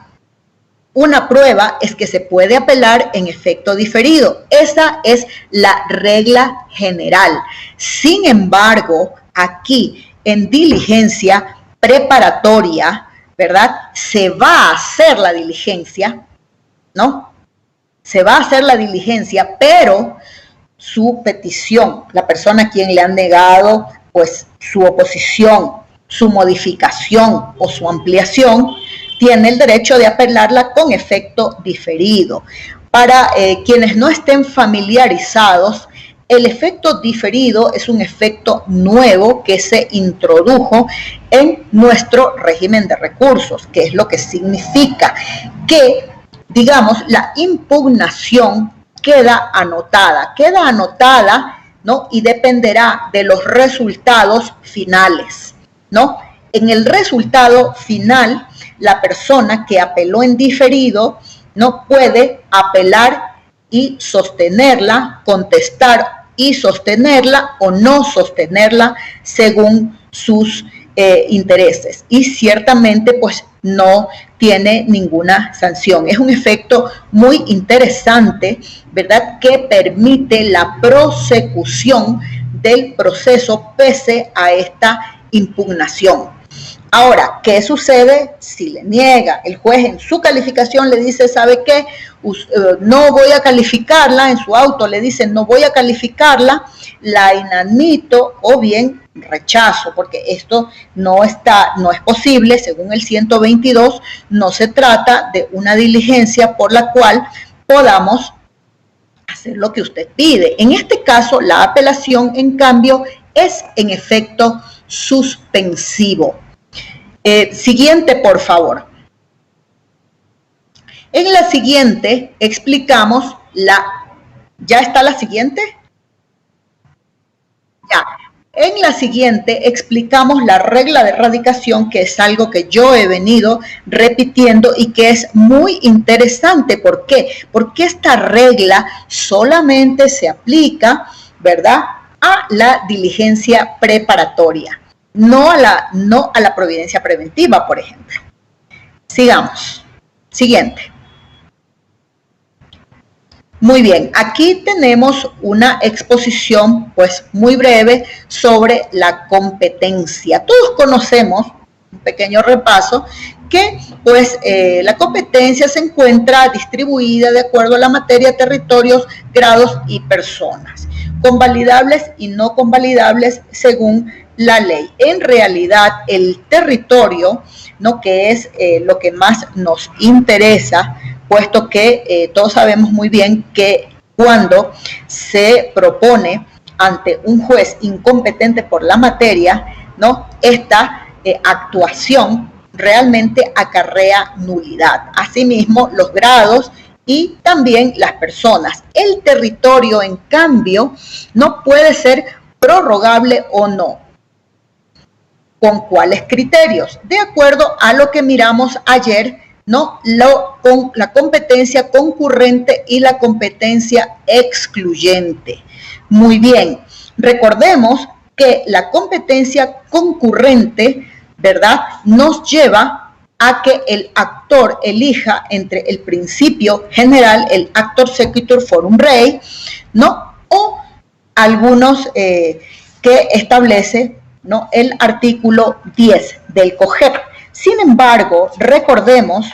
una prueba es que se puede apelar en efecto diferido. Esa es la regla general. Sin embargo, aquí en diligencia preparatoria, ¿verdad?, se va a hacer la diligencia, ¿no? Se va a hacer la diligencia, pero su petición, la persona a quien le han negado, pues, su oposición, su modificación o su ampliación, tiene el derecho de apelarla con efecto diferido. Para quienes no estén familiarizados, El efecto diferido es un efecto nuevo que se introdujo en nuestro régimen de recursos, que es lo que significa que, digamos, la impugnación queda anotada, ¿no? Y dependerá de los resultados finales, ¿no? En el resultado final, la persona que apeló en diferido no puede apelar y sostenerla, contestar y sostenerla o no sostenerla según sus intereses, y ciertamente pues no tiene ninguna sanción. Es un efecto muy interesante, ¿verdad?, que permite la prosecución del proceso pese a esta impugnación. Ahora, ¿qué sucede si le niega? El juez en su calificación le dice, ¿sabe qué? No voy a calificarla, en su auto le dice, no voy a calificarla, la inadmito o bien rechazo, porque esto no es posible, según el 122, no se trata de una diligencia por la cual podamos hacer lo que usted pide. En este caso, la apelación, en cambio, es en efecto suspensivo. Siguiente, por favor. En la siguiente explicamos ¿ya está la siguiente? Ya. En la siguiente explicamos la regla de radicación, que es algo que yo he venido repitiendo y que es muy interesante. ¿Por qué? Porque esta regla solamente se aplica, ¿verdad?, a la diligencia preparatoria. No a la providencia preventiva, por ejemplo. Sigamos. Siguiente. Muy bien, aquí tenemos una exposición pues muy breve sobre la competencia. Todos conocemos, un pequeño repaso, que pues la competencia se encuentra distribuida de acuerdo a la materia, territorios, grados y personas, convalidables y no convalidables según la ley. En realidad, el territorio, ¿no?, que es lo que más nos interesa, puesto que todos sabemos muy bien que cuando se propone ante un juez incompetente por la materia, ¿no?, esta actuación realmente acarrea nulidad. Asimismo, los grados y también las personas. El territorio, en cambio, no puede ser prorrogable o no. ¿Con cuáles criterios? De acuerdo a lo que miramos ayer, ¿no?, con la competencia concurrente y la competencia excluyente. Muy bien, recordemos que la competencia concurrente, ¿verdad?, nos lleva a que el actor elija entre el principio general, el actor sequitur forum rei, ¿no?, o algunos que establece, ¿no?, el artículo 10 del COGEP. Sin embargo, recordemos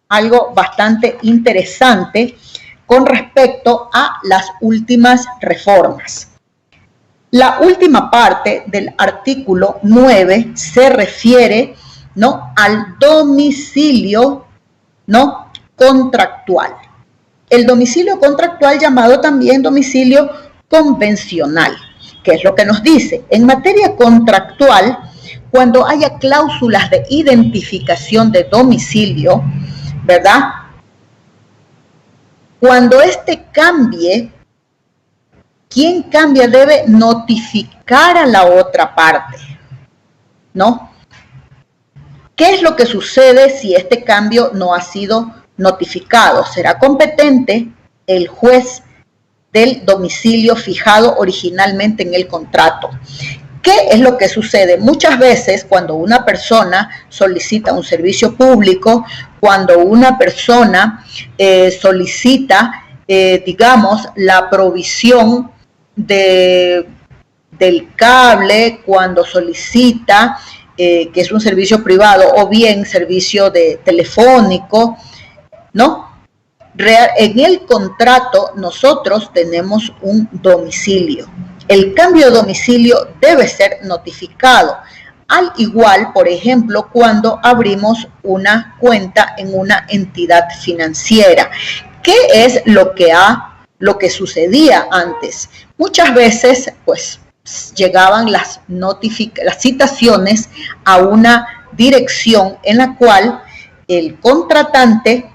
algo bastante interesante con respecto a las últimas reformas. La última parte del artículo 9 se refiere, ¿no?, al domicilio, ¿no?, contractual. El domicilio contractual, llamado también domicilio convencional. ¿Qué es lo que nos dice? En materia contractual, cuando haya cláusulas de identificación de domicilio, ¿verdad?, cuando éste cambie, quien cambia debe notificar a la otra parte, ¿no? ¿Qué es lo que sucede si este cambio no ha sido notificado? Será competente el juez del domicilio fijado originalmente en el contrato. ¿Qué es lo que sucede? Muchas veces cuando una persona solicita un servicio público, cuando una persona solicita, digamos, la provisión del cable, cuando solicita, que es un servicio privado, o bien servicio telefónico, ¿no? En el contrato nosotros tenemos un domicilio. El cambio de domicilio debe ser notificado. Al igual, por ejemplo, cuando abrimos una cuenta en una entidad financiera. ¿Qué es lo que sucedía antes? muchas veces pues llegaban las citaciones a una dirección en la cual el contratante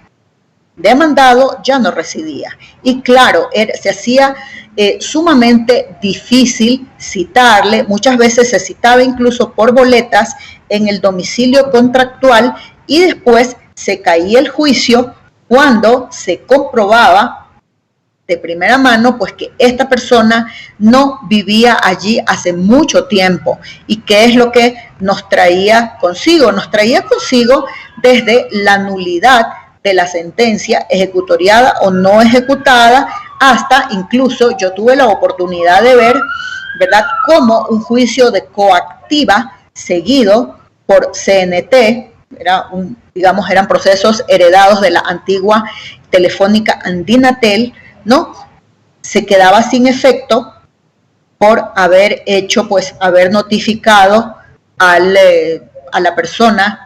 demandado ya no residía. Y claro, se hacía sumamente difícil citarle, muchas veces se citaba incluso por boletas en el domicilio contractual y después se caía el juicio cuando se comprobaba de primera mano pues que esta persona no vivía allí hace mucho tiempo. ¿Y qué es lo que nos traía consigo? Nos traía consigo desde la nulidad de la sentencia ejecutoriada o no ejecutada, hasta incluso yo tuve la oportunidad de ver, ¿verdad?, cómo un juicio de coactiva seguido por CNT, eran procesos heredados de la antigua Telefónica Andinatel, ¿no?, se quedaba sin efecto por haber notificado a la persona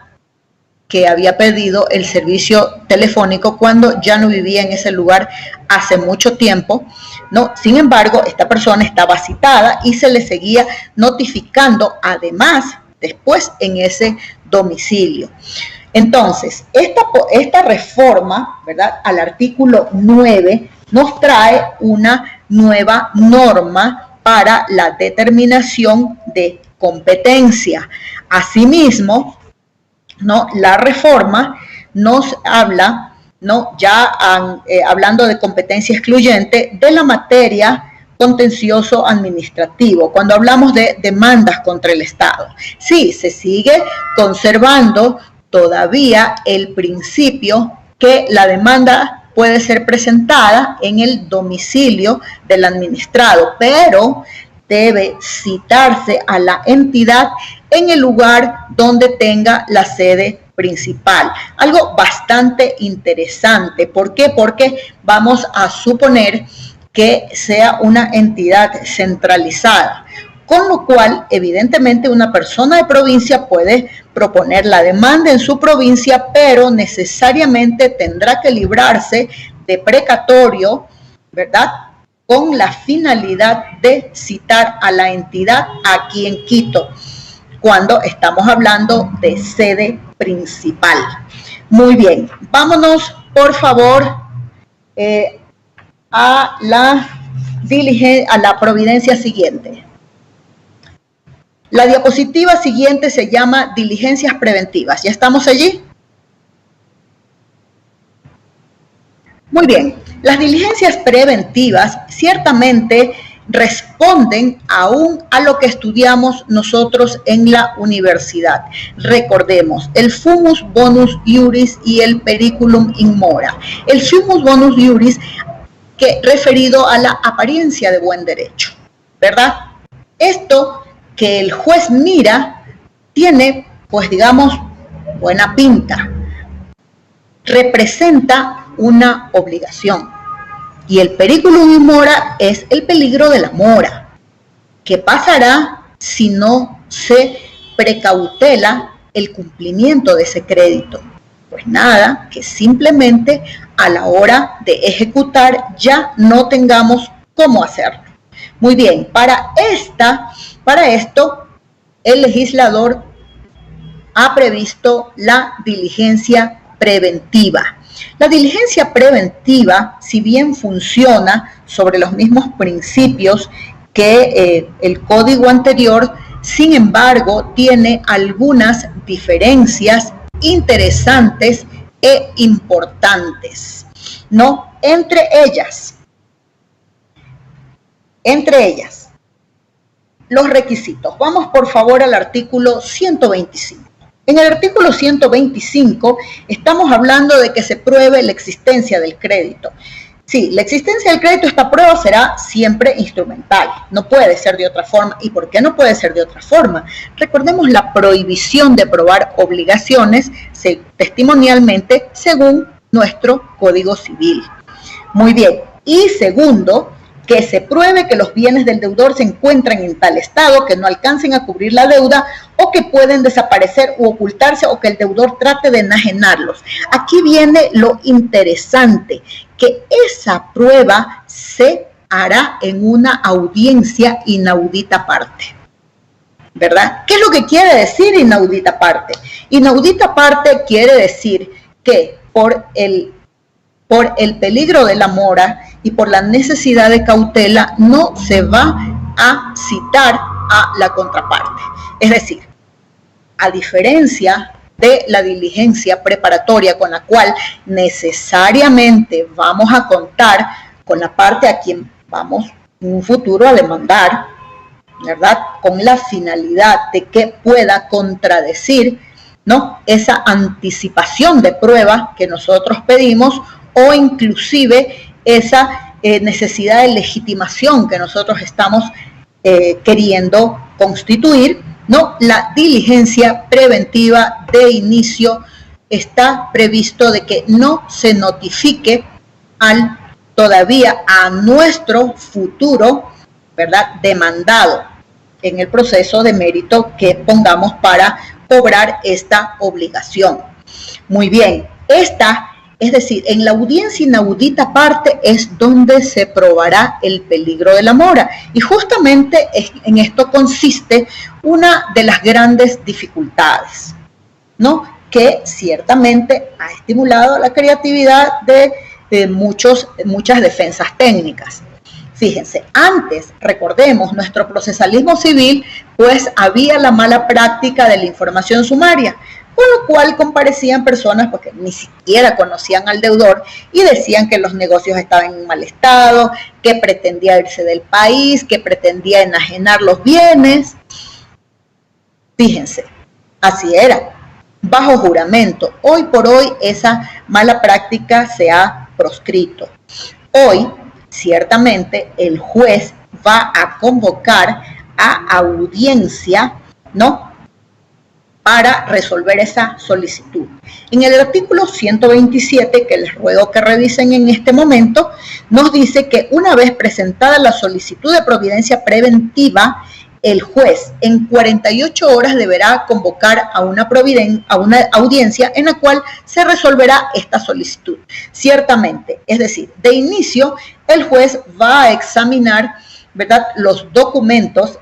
que había pedido el servicio telefónico cuando ya no vivía en ese lugar hace mucho tiempo, ¿no? Sin embargo, esta persona estaba citada y se le seguía notificando además después en ese domicilio. Entonces, esta reforma, ¿verdad?, al artículo 9 nos trae una nueva norma para la determinación de competencia. Asimismo, ¿no?, la reforma nos habla, ¿no?, hablando de competencia excluyente, de la materia contencioso administrativo, cuando hablamos de demandas contra el Estado. Sí, se sigue conservando todavía el principio que la demanda puede ser presentada en el domicilio del administrado, pero debe citarse a la entidad en el lugar donde tenga la sede principal. Algo bastante interesante. ¿Por qué? Porque vamos a suponer que sea una entidad centralizada, con lo cual evidentemente una persona de provincia puede proponer la demanda en su provincia, pero necesariamente tendrá que librarse de precatorio, ¿verdad?, con la finalidad de citar a la entidad aquí en Quito, cuando estamos hablando de sede principal. Muy bien, vámonos por favor a la providencia siguiente. La diapositiva siguiente se llama diligencias preventivas. ¿Ya estamos allí? Muy bien, las diligencias preventivas ciertamente responden aún a lo que estudiamos nosotros en la universidad. Recordemos, el fumus bonus iuris y el periculum in mora. El fumus bonus iuris, que referido a la apariencia de buen derecho, ¿verdad? Esto que el juez mira tiene, pues digamos, buena pinta. Representa una obligación. Y el periculum in mora es el peligro de la mora. ¿Qué pasará si no se precautela el cumplimiento de ese crédito? Pues nada, que simplemente a la hora de ejecutar ya no tengamos cómo hacerlo. Muy bien, para esto el legislador ha previsto la diligencia preventiva. La diligencia preventiva, si bien funciona sobre los mismos principios que el código anterior, sin embargo, tiene algunas diferencias interesantes e importantes, ¿no? Entre ellas, los requisitos. Vamos por favor al artículo 125. En el artículo 125 estamos hablando de que se pruebe la existencia del crédito. Sí, la existencia del crédito, esta prueba será siempre instrumental, no puede ser de otra forma. ¿Y por qué no puede ser de otra forma? Recordemos la prohibición de probar obligaciones testimonialmente según nuestro Código Civil. Muy bien, y segundo, que se pruebe que los bienes del deudor se encuentran en tal estado que no alcancen a cubrir la deuda o que pueden desaparecer u ocultarse o que el deudor trate de enajenarlos. Aquí viene lo interesante, que esa prueba se hará en una audiencia inaudita parte, ¿verdad? ¿Qué es lo que quiere decir inaudita parte? Inaudita parte quiere decir que por el peligro de la mora y por la necesidad de cautela no se va a citar a la contraparte. Es decir, a diferencia de la diligencia preparatoria con la cual necesariamente vamos a contar con la parte a quien vamos en un futuro a demandar, ¿verdad? Con la finalidad de que pueda contradecir, ¿no?, esa anticipación de prueba que nosotros pedimos, o inclusive esa necesidad de legitimación que nosotros estamos queriendo constituir, ¿no? La diligencia preventiva de inicio está previsto de que no se notifique todavía a nuestro futuro, ¿verdad?, demandado en el proceso de mérito que pongamos para cobrar esta obligación. Muy bien, es decir, en la audiencia inaudita parte es donde se probará el peligro de la mora. Y justamente en esto consiste una de las grandes dificultades, ¿no?, que ciertamente ha estimulado la creatividad de muchas defensas técnicas. Fíjense, antes, recordemos, nuestro procesalismo civil, pues había la mala práctica de la información sumaria, con lo cual comparecían personas porque ni siquiera conocían al deudor y decían que los negocios estaban en mal estado, que pretendía irse del país, que pretendía enajenar los bienes. Fíjense, así era, bajo juramento. Hoy por hoy esa mala práctica se ha proscrito. Hoy, ciertamente, el juez va a convocar a audiencia, ¿no?, para resolver esa solicitud. En el artículo 127, que les ruego que revisen en este momento, nos dice que una vez presentada la solicitud de providencia preventiva, el juez en 48 horas deberá convocar a una audiencia en la cual se resolverá esta solicitud. Ciertamente, es decir, de inicio, el juez va a examinar, ¿verdad?, los documentos,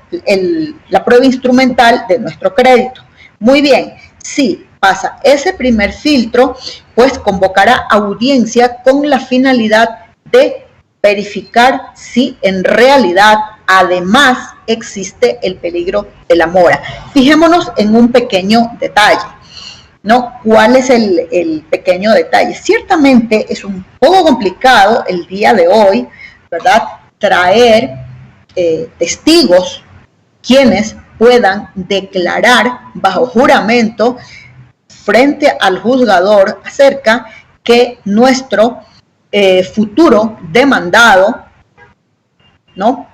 la prueba instrumental de nuestro crédito. Muy bien, si pasa ese primer filtro, pues convocará audiencia con la finalidad de verificar si en realidad además existe el peligro de la mora. Fijémonos en un pequeño detalle, ¿no? ¿Cuál es el pequeño detalle? Ciertamente es un poco complicado el día de hoy, ¿verdad?, traer testigos quienes puedan declarar bajo juramento frente al juzgador acerca que nuestro futuro demandado, ¿no?,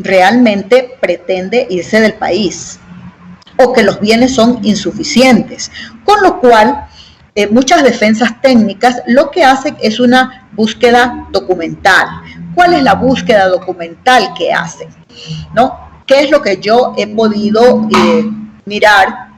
realmente pretende irse del país o que los bienes son insuficientes. Con lo cual, muchas defensas técnicas lo que hacen es una búsqueda documental. ¿Cuál es la búsqueda documental que hacen? ¿No? ¿Qué es lo que yo he podido mirar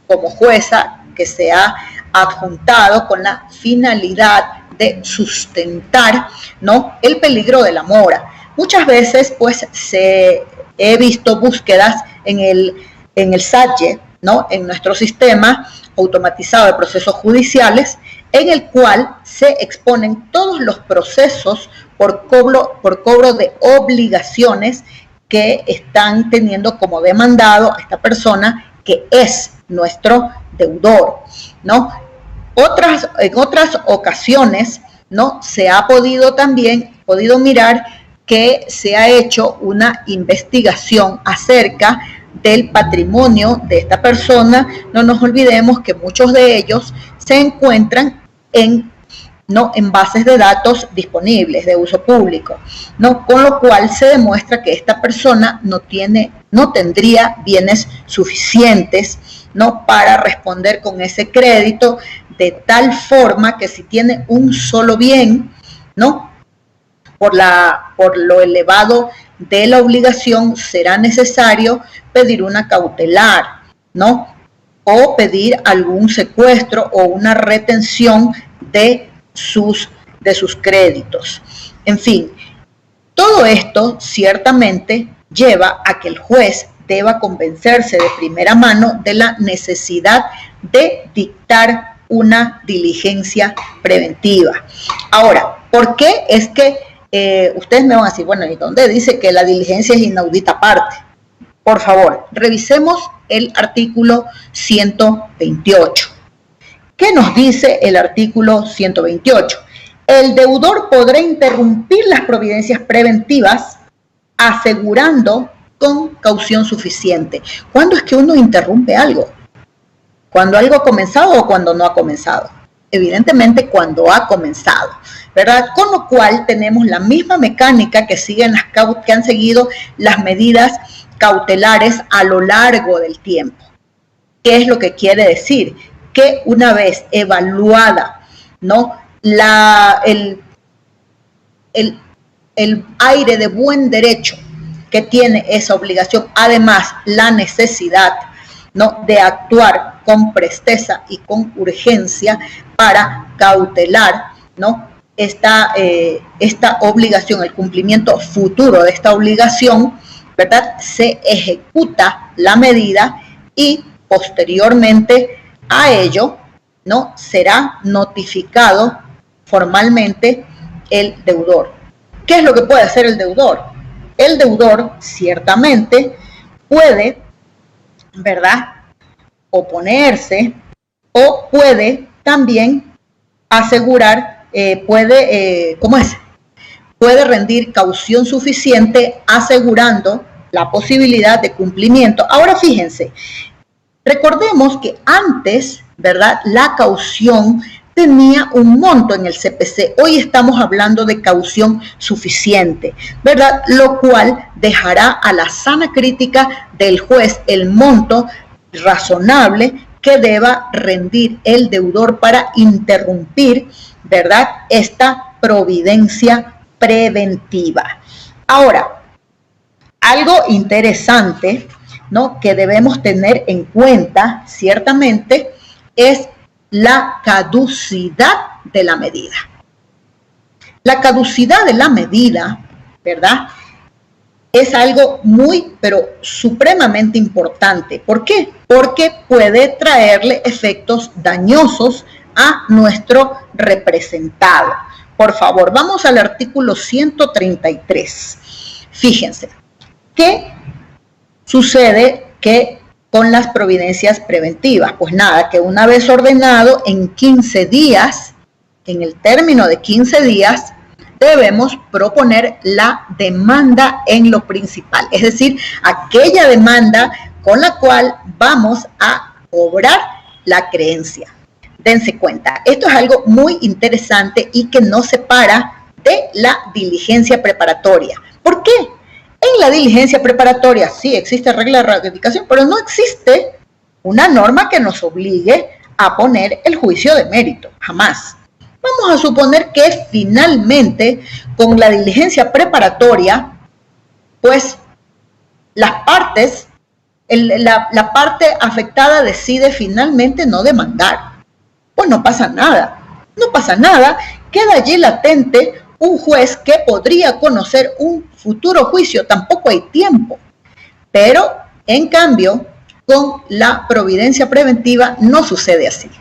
como jueza que se ha adjuntado con la finalidad de sustentar, ¿no?, el peligro de la mora? Muchas veces, pues, he visto búsquedas en el SATGE, ¿no?, en nuestro sistema automatizado de procesos judiciales, en el cual se exponen todos los procesos por cobro de obligaciones que están teniendo como demandado a esta persona que es nuestro deudor, ¿no? En otras ocasiones, ¿no?, se ha podido mirar que se ha hecho una investigación acerca del patrimonio de esta persona. No nos olvidemos que muchos de ellos se encuentran en bases de datos disponibles de uso público, ¿no? Con lo cual se demuestra que esta persona no tendría bienes suficientes, ¿no?, para responder con ese crédito, de tal forma que si tiene un solo bien, ¿no?, por lo elevado de la obligación, será necesario pedir una cautelar, ¿no?, o pedir algún secuestro o una retención de sus créditos. En fin, Todo esto ciertamente lleva a que el juez deba convencerse de primera mano de la necesidad de dictar una diligencia preventiva. Ahora, ¿por qué es que ustedes me van a decir, bueno, ¿y dónde dice que la diligencia es inaudita aparte? Por favor, revisemos el artículo 128. ¿Qué nos dice el artículo 128? El deudor podrá interrumpir las providencias preventivas asegurando con caución suficiente. ¿Cuándo es que uno interrumpe algo? ¿Cuando algo ha comenzado o cuando no ha comenzado? Evidentemente cuando ha comenzado, ¿verdad? Con lo cual tenemos la misma mecánica que han seguido las medidas cautelares a lo largo del tiempo. ¿Qué es lo que quiere decir? Que una vez evaluada, ¿no?, el aire de buen derecho que tiene esa obligación, además la necesidad, ¿no?, de actuar con presteza y con urgencia para cautelar, ¿no?, esta obligación, el cumplimiento futuro de esta obligación, ¿verdad? Se ejecuta la medida y posteriormente a ello, ¿no?, será notificado formalmente el deudor. ¿Qué es lo que puede hacer el deudor? El deudor ciertamente puede, ¿verdad?, oponerse o puede también asegurar, puede rendir caución suficiente asegurando la posibilidad de cumplimiento. Ahora fíjense, recordemos que antes, ¿verdad?, la caución tenía un monto en el CPC. Hoy estamos hablando de caución suficiente, ¿verdad? Lo cual dejará a la sana crítica del juez el monto razonable que deba rendir el deudor para interrumpir, ¿verdad?, esta providencia preventiva. Ahora, algo interesante, ¿no?, que debemos tener en cuenta, ciertamente, es la caducidad de la medida. La caducidad de la medida, ¿verdad?, es algo muy, pero supremamente importante. ¿Por qué? Porque puede traerle efectos dañosos a nuestro representado. Por favor, vamos al artículo 133. Fíjense, ¿qué sucede con las providencias preventivas? Pues nada, que una vez ordenado, en 15 días, en el término de 15 días, debemos proponer la demanda en lo principal, es decir, aquella demanda con la cual vamos a cobrar la creencia. Dense cuenta, esto es algo muy interesante y que nos separa de la diligencia preparatoria. ¿Por qué? En la diligencia preparatoria sí existe regla de ratificación, pero no existe una norma que nos obligue a poner el juicio de mérito, jamás. Vamos a suponer que finalmente con la diligencia preparatoria, pues las partes, la parte afectada decide finalmente no demandar. Pues no pasa nada, no pasa nada, queda allí latente un juez que podría conocer un futuro juicio, tampoco hay tiempo. Pero, en cambio, con la providencia preventiva no sucede así.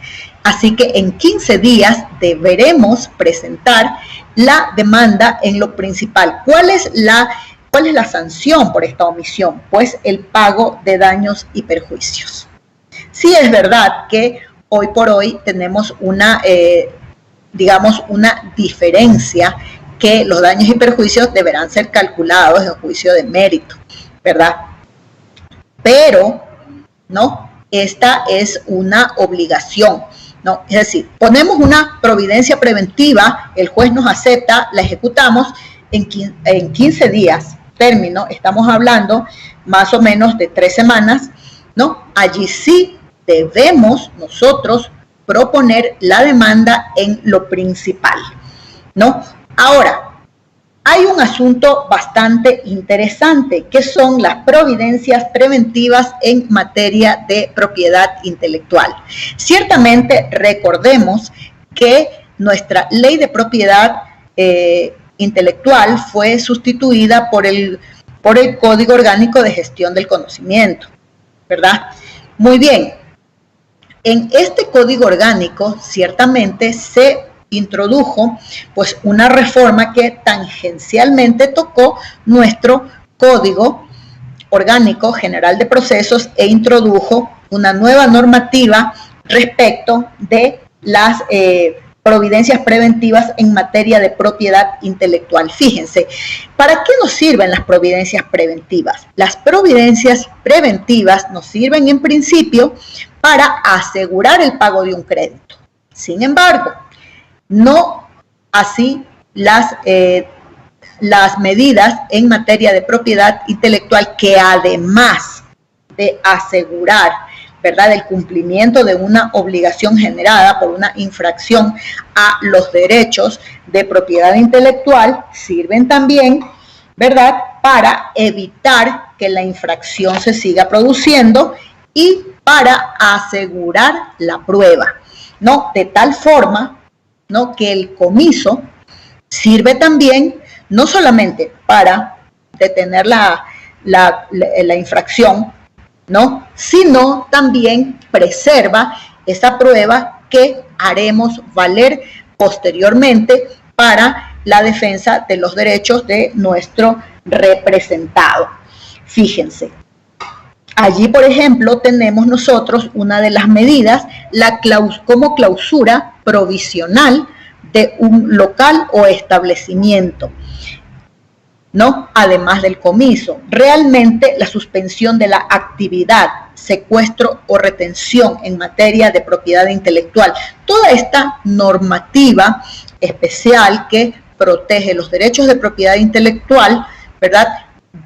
Así que en 15 días deberemos presentar la demanda en lo principal. ¿Cuál es la sanción por esta omisión? Pues el pago de daños y perjuicios. Sí es verdad que hoy por hoy tenemos una diferencia, que los daños y perjuicios deberán ser calculados en juicio de mérito, ¿verdad? Pero, ¿no? Esta es una obligación, ¿no? Es decir, ponemos una providencia preventiva, el juez nos acepta, la ejecutamos en 15 días, término, estamos hablando más o menos de 3 semanas, ¿no? Allí sí debemos nosotros proponer la demanda en lo principal, ¿no? Ahora, hay un asunto bastante interesante, que son las providencias preventivas en materia de propiedad intelectual. Ciertamente, recordemos que nuestra ley de propiedad intelectual fue sustituida por el Código Orgánico de Gestión del Conocimiento, ¿verdad? Muy bien, en este Código Orgánico ciertamente se introdujo pues una reforma que tangencialmente tocó nuestro Código Orgánico General de Procesos e introdujo una nueva normativa respecto de las providencias preventivas en materia de propiedad intelectual. Fíjense, ¿para qué nos sirven las providencias preventivas? Las providencias preventivas nos sirven en principio para asegurar el pago de un crédito. Sin embargo, no así las medidas en materia de propiedad intelectual que además de asegurar, ¿verdad?, el cumplimiento de una obligación generada por una infracción a los derechos de propiedad intelectual, sirven también, ¿verdad?, para evitar que la infracción se siga produciendo y para asegurar la prueba, ¿no? De tal forma, ¿no?, que el comiso sirve también no solamente para detener la infracción, ¿no?, sino también preserva esa prueba que haremos valer posteriormente para la defensa de los derechos de nuestro representado. Fíjense, allí, por ejemplo, tenemos nosotros una de las medidas, como clausura provisional de un local o establecimiento, ¿no?, además del comiso. Realmente la suspensión de la actividad, secuestro o retención en materia de propiedad intelectual, toda esta normativa especial que protege los derechos de propiedad intelectual, ¿verdad?,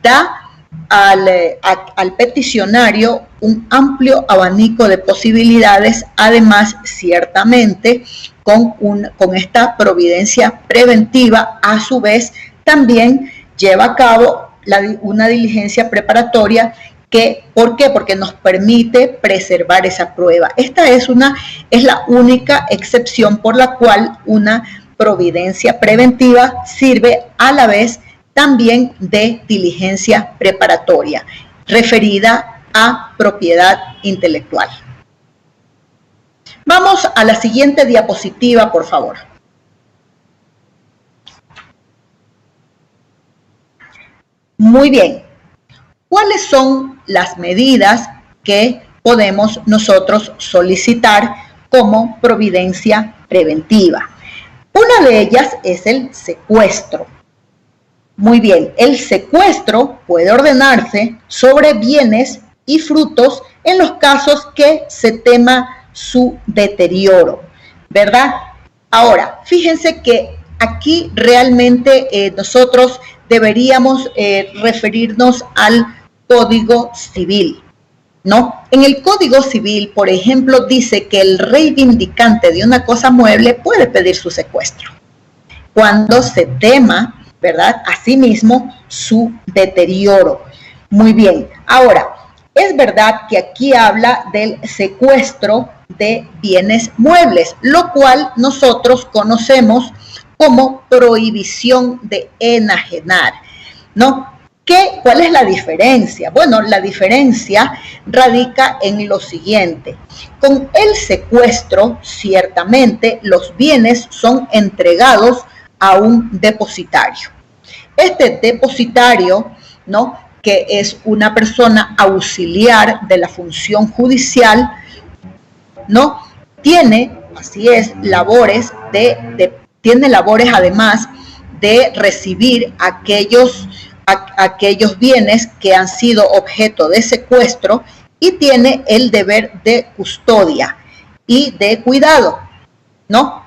da al peticionario un amplio abanico de posibilidades, además ciertamente con esta providencia preventiva, a su vez también lleva a cabo una diligencia preparatoria que, ¿por qué? Porque nos permite preservar esa prueba. Esta es la única excepción por la cual una providencia preventiva sirve a la vez también de diligencia preparatoria, referida a propiedad intelectual. Vamos a la siguiente diapositiva, por favor. Muy bien, ¿cuáles son las medidas que podemos nosotros solicitar como providencia preventiva? Una de ellas es el secuestro. Muy bien, el secuestro puede ordenarse sobre bienes y frutos en los casos que se tema su deterioro, ¿verdad? Ahora, fíjense que aquí realmente nosotros deberíamos referirnos al Código Civil, ¿no? En el Código Civil, por ejemplo, dice que el reivindicante de una cosa mueble puede pedir su secuestro cuando se tema, ¿verdad?, asimismo su deterioro. Muy bien, ahora, es verdad que aquí habla del secuestro de bienes muebles, lo cual nosotros conocemos como prohibición de enajenar, ¿no? ¿Cuál es la diferencia? Bueno, la diferencia radica en lo siguiente. Con el secuestro, ciertamente, los bienes son entregados a un depositario. Este depositario, ¿no?, que es una persona auxiliar de la función judicial, ¿no?, tiene, así es, labores tiene labores además de recibir aquellos bienes que han sido objeto de secuestro y tiene el deber de custodia y de cuidado, ¿no?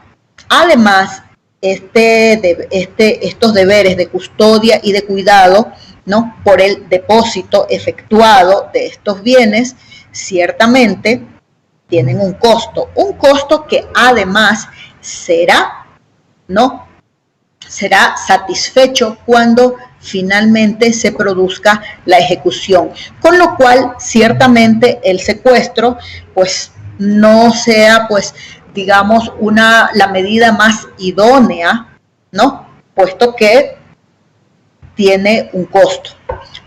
Además, estos deberes de custodia y de cuidado, ¿no?, por el depósito efectuado de estos bienes, ciertamente tienen un costo que además será satisfecho cuando finalmente se produzca la ejecución, con lo cual ciertamente el secuestro pues no sea, pues digamos, la medida más idónea, ¿no?, puesto que tiene un costo.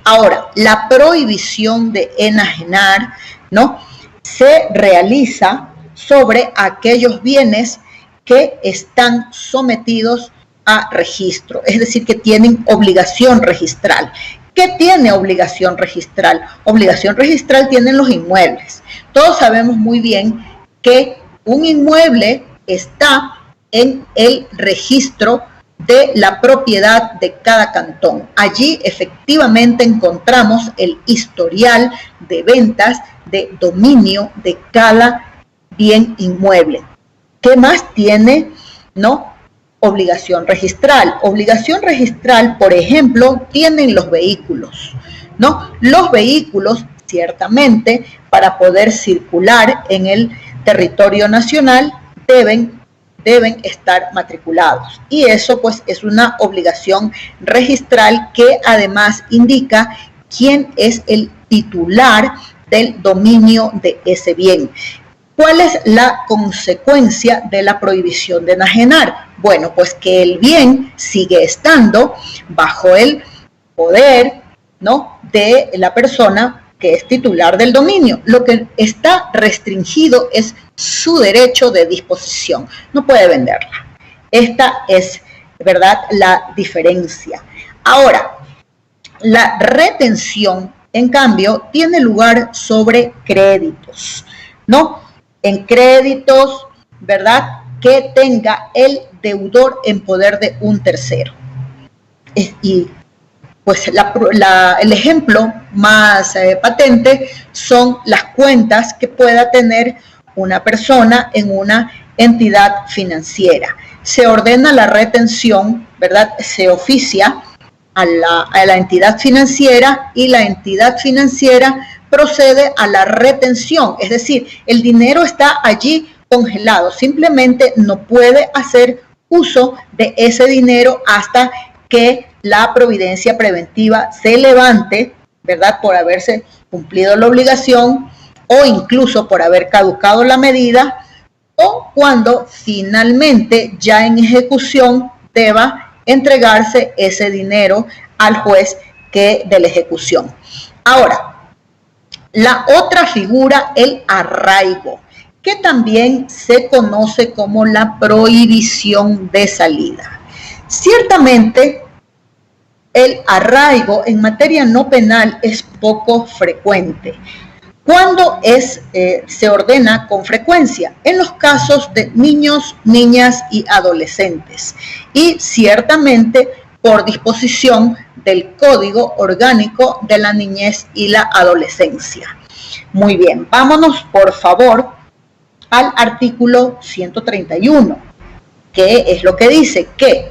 Ahora, la prohibición de enajenar, ¿no?, se realiza sobre aquellos bienes que están sometidos a registro, es decir, que tienen obligación registral. ¿Qué tiene obligación registral? Obligación registral tienen los inmuebles. Todos sabemos muy bien que un inmueble está en el registro de la propiedad de cada cantón. Allí efectivamente encontramos el historial de ventas, de dominio de cada bien inmueble. ¿Qué más tiene, no? Obligación registral. Obligación registral, por ejemplo, tienen los vehículos, ¿no? Los vehículos, ciertamente, para poder circular en el territorio nacional, deben estar matriculados. Y eso, pues, es una obligación registral que además indica quién es el titular del dominio de ese bien. ¿Cuál es la consecuencia de la prohibición de enajenar? Bueno, pues que el bien sigue estando bajo el poder, ¿no?, de la persona que es titular del dominio. Lo que está restringido es su derecho de disposición. No puede venderla. Esta es, ¿verdad?, la diferencia. Ahora, la retención, en cambio, tiene lugar sobre créditos, ¿no? En créditos, ¿verdad?, que tenga el deudor en poder de un tercero. Y pues el ejemplo más patente son las cuentas que pueda tener una persona en una entidad financiera. Se ordena la retención, ¿verdad? Se oficia a la entidad financiera y la entidad financiera procede a la retención, es decir, el dinero está allí congelado, simplemente no puede hacer uso de ese dinero hasta que la providencia preventiva se levante, ¿verdad?, por haberse cumplido la obligación o incluso por haber caducado la medida, o cuando finalmente ya en ejecución deba entregarse ese dinero al juez de la ejecución. Ahora, la otra figura, el arraigo, que también se conoce como la prohibición de salida. Ciertamente, el arraigo en materia no penal es poco frecuente. ¿Cuándo se ordena con frecuencia? En los casos de niños, niñas y adolescentes. Y ciertamente por disposición del Código Orgánico de la Niñez y la Adolescencia. Muy bien, vámonos por favor al artículo 131, que es lo que dice que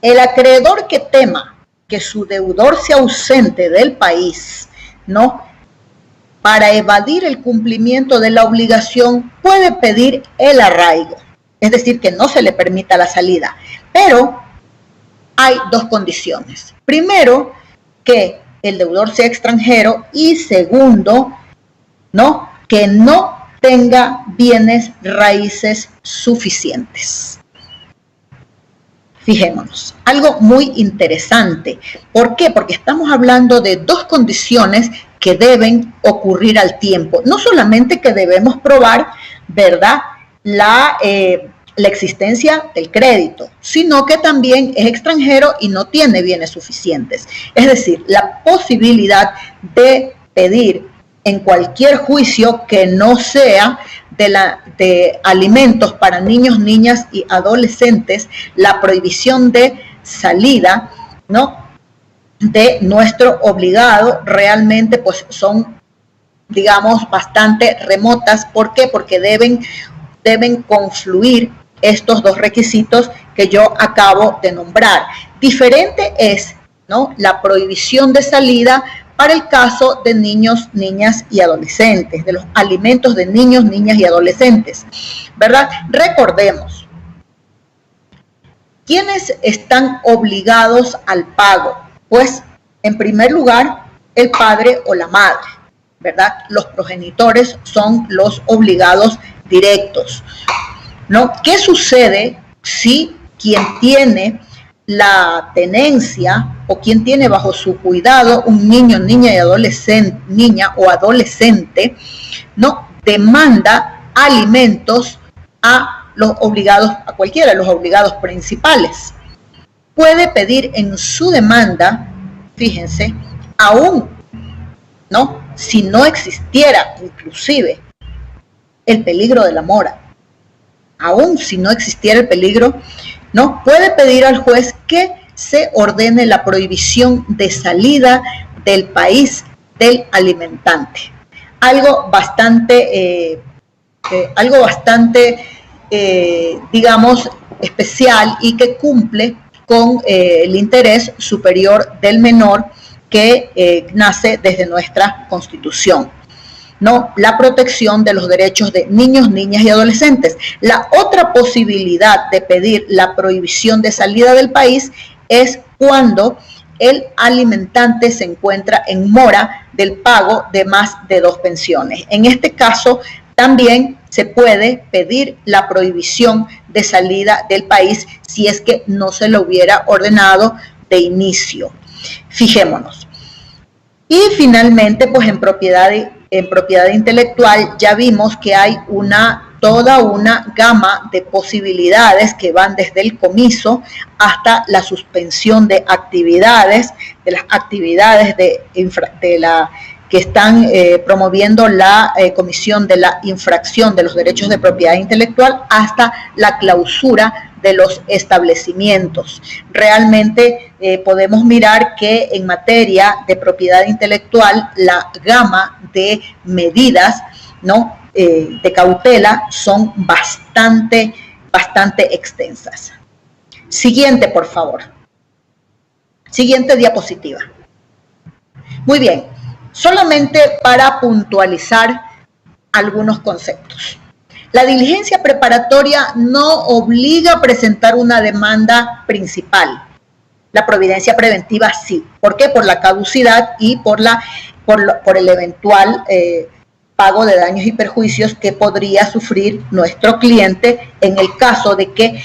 el acreedor que tema que su deudor se ausente del país, ¿no?, para evadir el cumplimiento de la obligación puede pedir el arraigo, es decir, que no se le permita la salida, pero hay dos condiciones. Primero, que el deudor sea extranjero y segundo, ¿no?, que no tenga bienes raíces suficientes. Fijémonos, algo muy interesante. ¿Por qué? Porque estamos hablando de dos condiciones que deben ocurrir al tiempo. No solamente que debemos probar, ¿verdad?, la existencia del crédito, sino que también es extranjero y no tiene bienes suficientes. Es decir, la posibilidad de pedir en cualquier juicio que no sea de alimentos para niños, niñas y adolescentes, la prohibición de salida, ¿no?, de nuestro obligado, realmente pues son, digamos, bastante remotas. ¿Por qué? Porque deben confluir estos dos requisitos que yo acabo de nombrar. Diferente es, ¿no?, la prohibición de salida para el caso de niños, niñas y adolescentes, de los alimentos de niños, niñas y adolescentes, ¿verdad? Recordemos, ¿quiénes están obligados al pago? Pues, en primer lugar, el padre o la madre, ¿verdad? Los progenitores son los obligados directos, ¿no? ¿Qué sucede si quien tiene la tenencia o quien tiene bajo su cuidado un niño, niña y adolescente, niña o adolescente, ¿no? Demanda alimentos a los obligados, a cualquiera de los obligados principales. Puede pedir en su demanda, fíjense, aún, ¿no? Si no existiera inclusive el peligro de la mora, aún si no existiera el peligro, ¿no? Puede pedir al juez que se ordene la prohibición de salida del país del alimentante. Algo bastante, digamos, especial y que cumple con el interés superior del menor que nace desde nuestra Constitución, ¿no? La protección de los derechos de niños, niñas y adolescentes. La otra posibilidad de pedir la prohibición de salida del país es cuando el alimentante se encuentra en mora del pago de más de 2 pensiones. En este caso, también se puede pedir la prohibición de salida del país si es que no se lo hubiera ordenado de inicio. Fijémonos. Y finalmente, pues en propiedad intelectual ya vimos que hay toda una gama de posibilidades que van desde el comiso hasta la suspensión de actividades, de las actividades que están promoviendo la comisión de la infracción de los derechos de propiedad intelectual, hasta la clausura de los establecimientos. Realmente podemos mirar que en materia de propiedad intelectual la gama de medidas, ¿no?, de cautela son bastante extensas. Siguiente, por favor. Siguiente diapositiva. Muy bien, solamente para puntualizar algunos conceptos. La diligencia preparatoria no obliga a presentar una demanda principal. La providencia preventiva sí. ¿Por qué? Por la caducidad y por el eventual pago de daños y perjuicios que podría sufrir nuestro cliente en el caso de que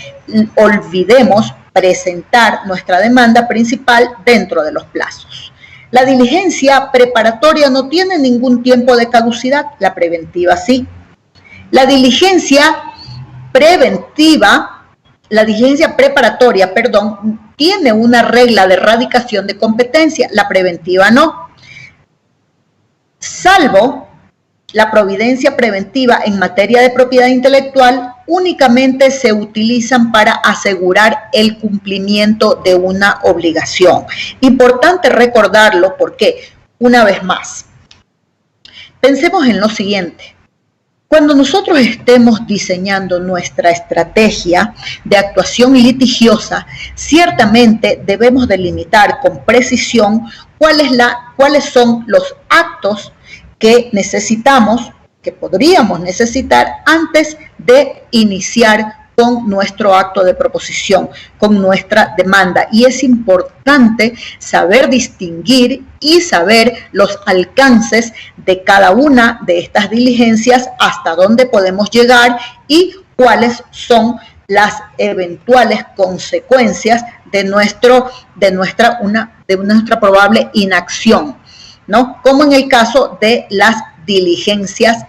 olvidemos presentar nuestra demanda principal dentro de los plazos. La diligencia preparatoria no tiene ningún tiempo de caducidad, la preventiva sí. La diligencia preparatoria, tiene una regla de erradicación de competencia, la preventiva no. Salvo la providencia preventiva en materia de propiedad intelectual, únicamente se utilizan para asegurar el cumplimiento de una obligación. Importante recordarlo porque, una vez más, pensemos en lo siguiente. Cuando nosotros estemos diseñando nuestra estrategia de actuación litigiosa, ciertamente debemos delimitar con precisión cuáles son los actos que necesitamos, que podríamos necesitar antes de iniciar con nuestro acto de proposición, con nuestra demanda. Y es importante saber distinguir y saber los alcances de cada una de estas diligencias, hasta dónde podemos llegar y cuáles son las eventuales consecuencias de nuestra probable inacción, ¿no? Como en el caso de las diligencias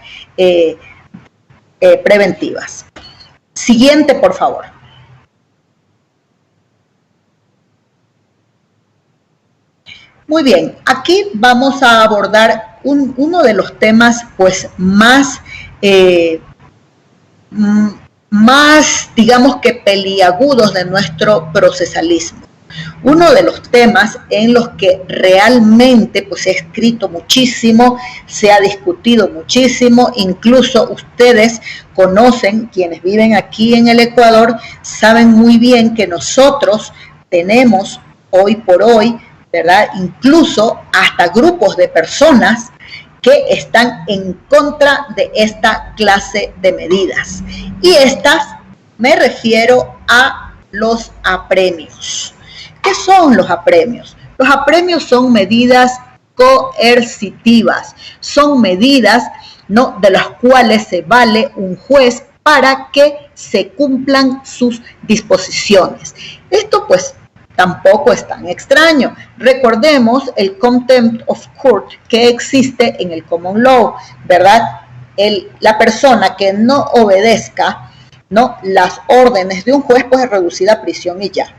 preventivas. Siguiente, por favor. Muy bien, aquí vamos a abordar uno de los temas pues más, digamos que peliagudos de nuestro procesalismo. Uno de los temas en los que realmente pues, se ha escrito muchísimo, se ha discutido muchísimo, incluso ustedes conocen, quienes viven aquí en el Ecuador, saben muy bien que nosotros tenemos hoy por hoy, ¿verdad?, incluso hasta grupos de personas que están en contra de esta clase de medidas. Y estas me refiero a los apremios. ¿Qué son los apremios? Los apremios son medidas coercitivas, son medidas, ¿no?, de las cuales se vale un juez para que se cumplan sus disposiciones. Esto pues tampoco es tan extraño. Recordemos el contempt of court que existe en el common law, ¿verdad? La persona que no obedezca, ¿no?, las órdenes de un juez pues es reducida a prisión y ya.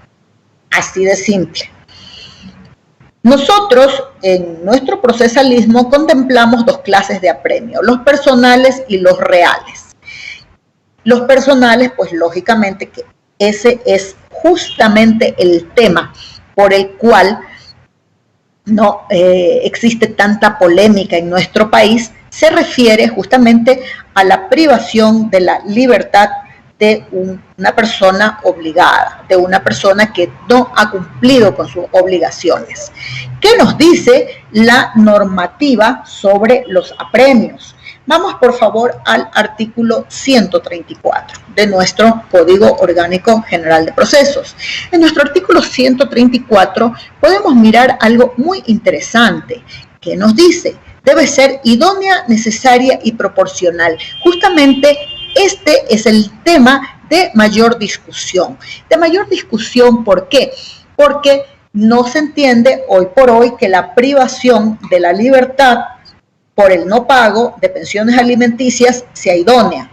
Así de simple. Nosotros en nuestro procesalismo contemplamos dos clases de apremio, los personales y los reales. Los personales, pues lógicamente que ese es justamente el tema por el cual no existe tanta polémica en nuestro país, se refiere justamente a la privación de la libertad de una persona obligada, de una persona que no ha cumplido con sus obligaciones. ¿Qué nos dice la normativa sobre los apremios? Vamos por favor al artículo 134 de nuestro Código Orgánico General de Procesos. En nuestro artículo 134 podemos mirar algo muy interesante que nos dice: debe ser idónea, necesaria y proporcional. Justamente este es el tema de mayor discusión. De mayor discusión, ¿por qué? Porque no se entiende hoy por hoy que la privación de la libertad por el no pago de pensiones alimenticias sea idónea,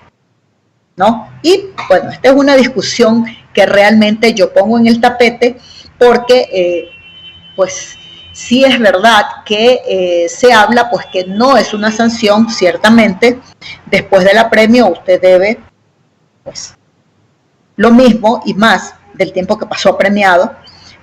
¿no? Y bueno, esta es una discusión que realmente yo pongo en el tapete porque pues sí es verdad que se habla pues que no es una sanción, ciertamente. Después del apremio usted debe pues lo mismo y más del tiempo que pasó premiado,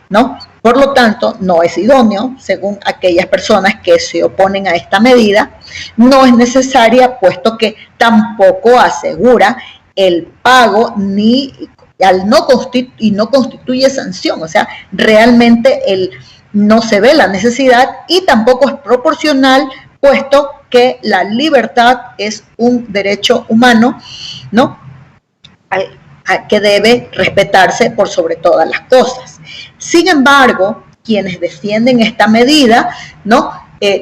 ¿no? Por lo tanto, no es idóneo, según aquellas personas que se oponen a esta medida. No es necesaria, puesto que tampoco asegura el pago no constituye sanción. O sea, realmente no se ve la necesidad y tampoco es proporcional, puesto que la libertad es un derecho humano, ¿no?, que debe respetarse por sobre todas las cosas. Sin embargo, quienes defienden esta medida, ¿no?,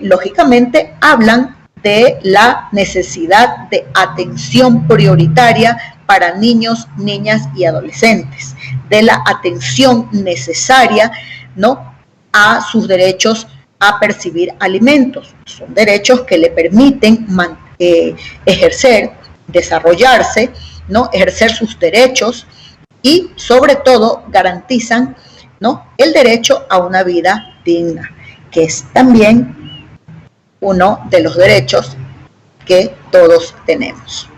lógicamente hablan de la necesidad de atención prioritaria para niños, niñas y adolescentes, de la atención necesaria, ¿no?, a sus derechos a percibir alimentos. Son derechos que le permiten ejercer, desarrollarse, ¿no?, ejercer sus derechos y sobre todo garantizan, ¿no?, el derecho a una vida digna, que es también uno de los derechos que todos tenemos.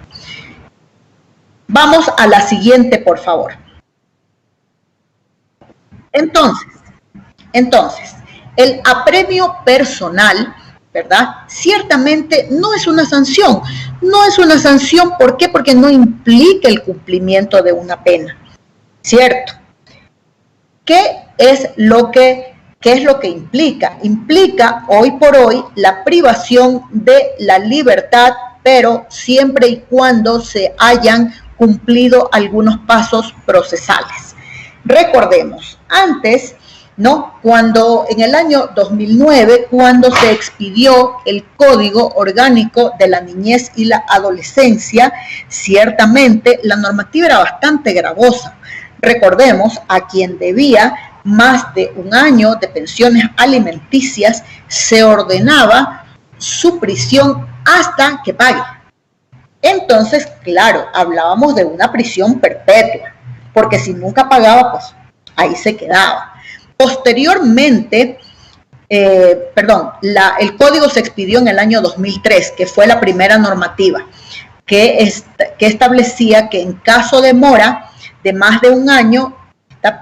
Vamos a la siguiente, por favor. Entonces, el apremio personal, ¿verdad?, ciertamente no es una sanción. No es una sanción, ¿por qué? Porque no implica el cumplimiento de una pena, ¿cierto? ¿Qué es lo que implica? Implica hoy por hoy la privación de la libertad, pero siempre y cuando se hayan cumplido algunos pasos procesales. Recordemos, antes, ¿no?, cuando en el año 2009, cuando se expidió el Código Orgánico de la Niñez y la Adolescencia, ciertamente la normativa era bastante gravosa. Recordemos, a quien debía más de un año de pensiones alimenticias, se ordenaba su prisión hasta que pague. Entonces, claro, hablábamos de una prisión perpetua, porque si nunca pagaba, pues ahí se quedaba. Posteriormente, el código se expidió en el año 2003, que fue la primera normativa, que establecía que en caso de mora de más de un año,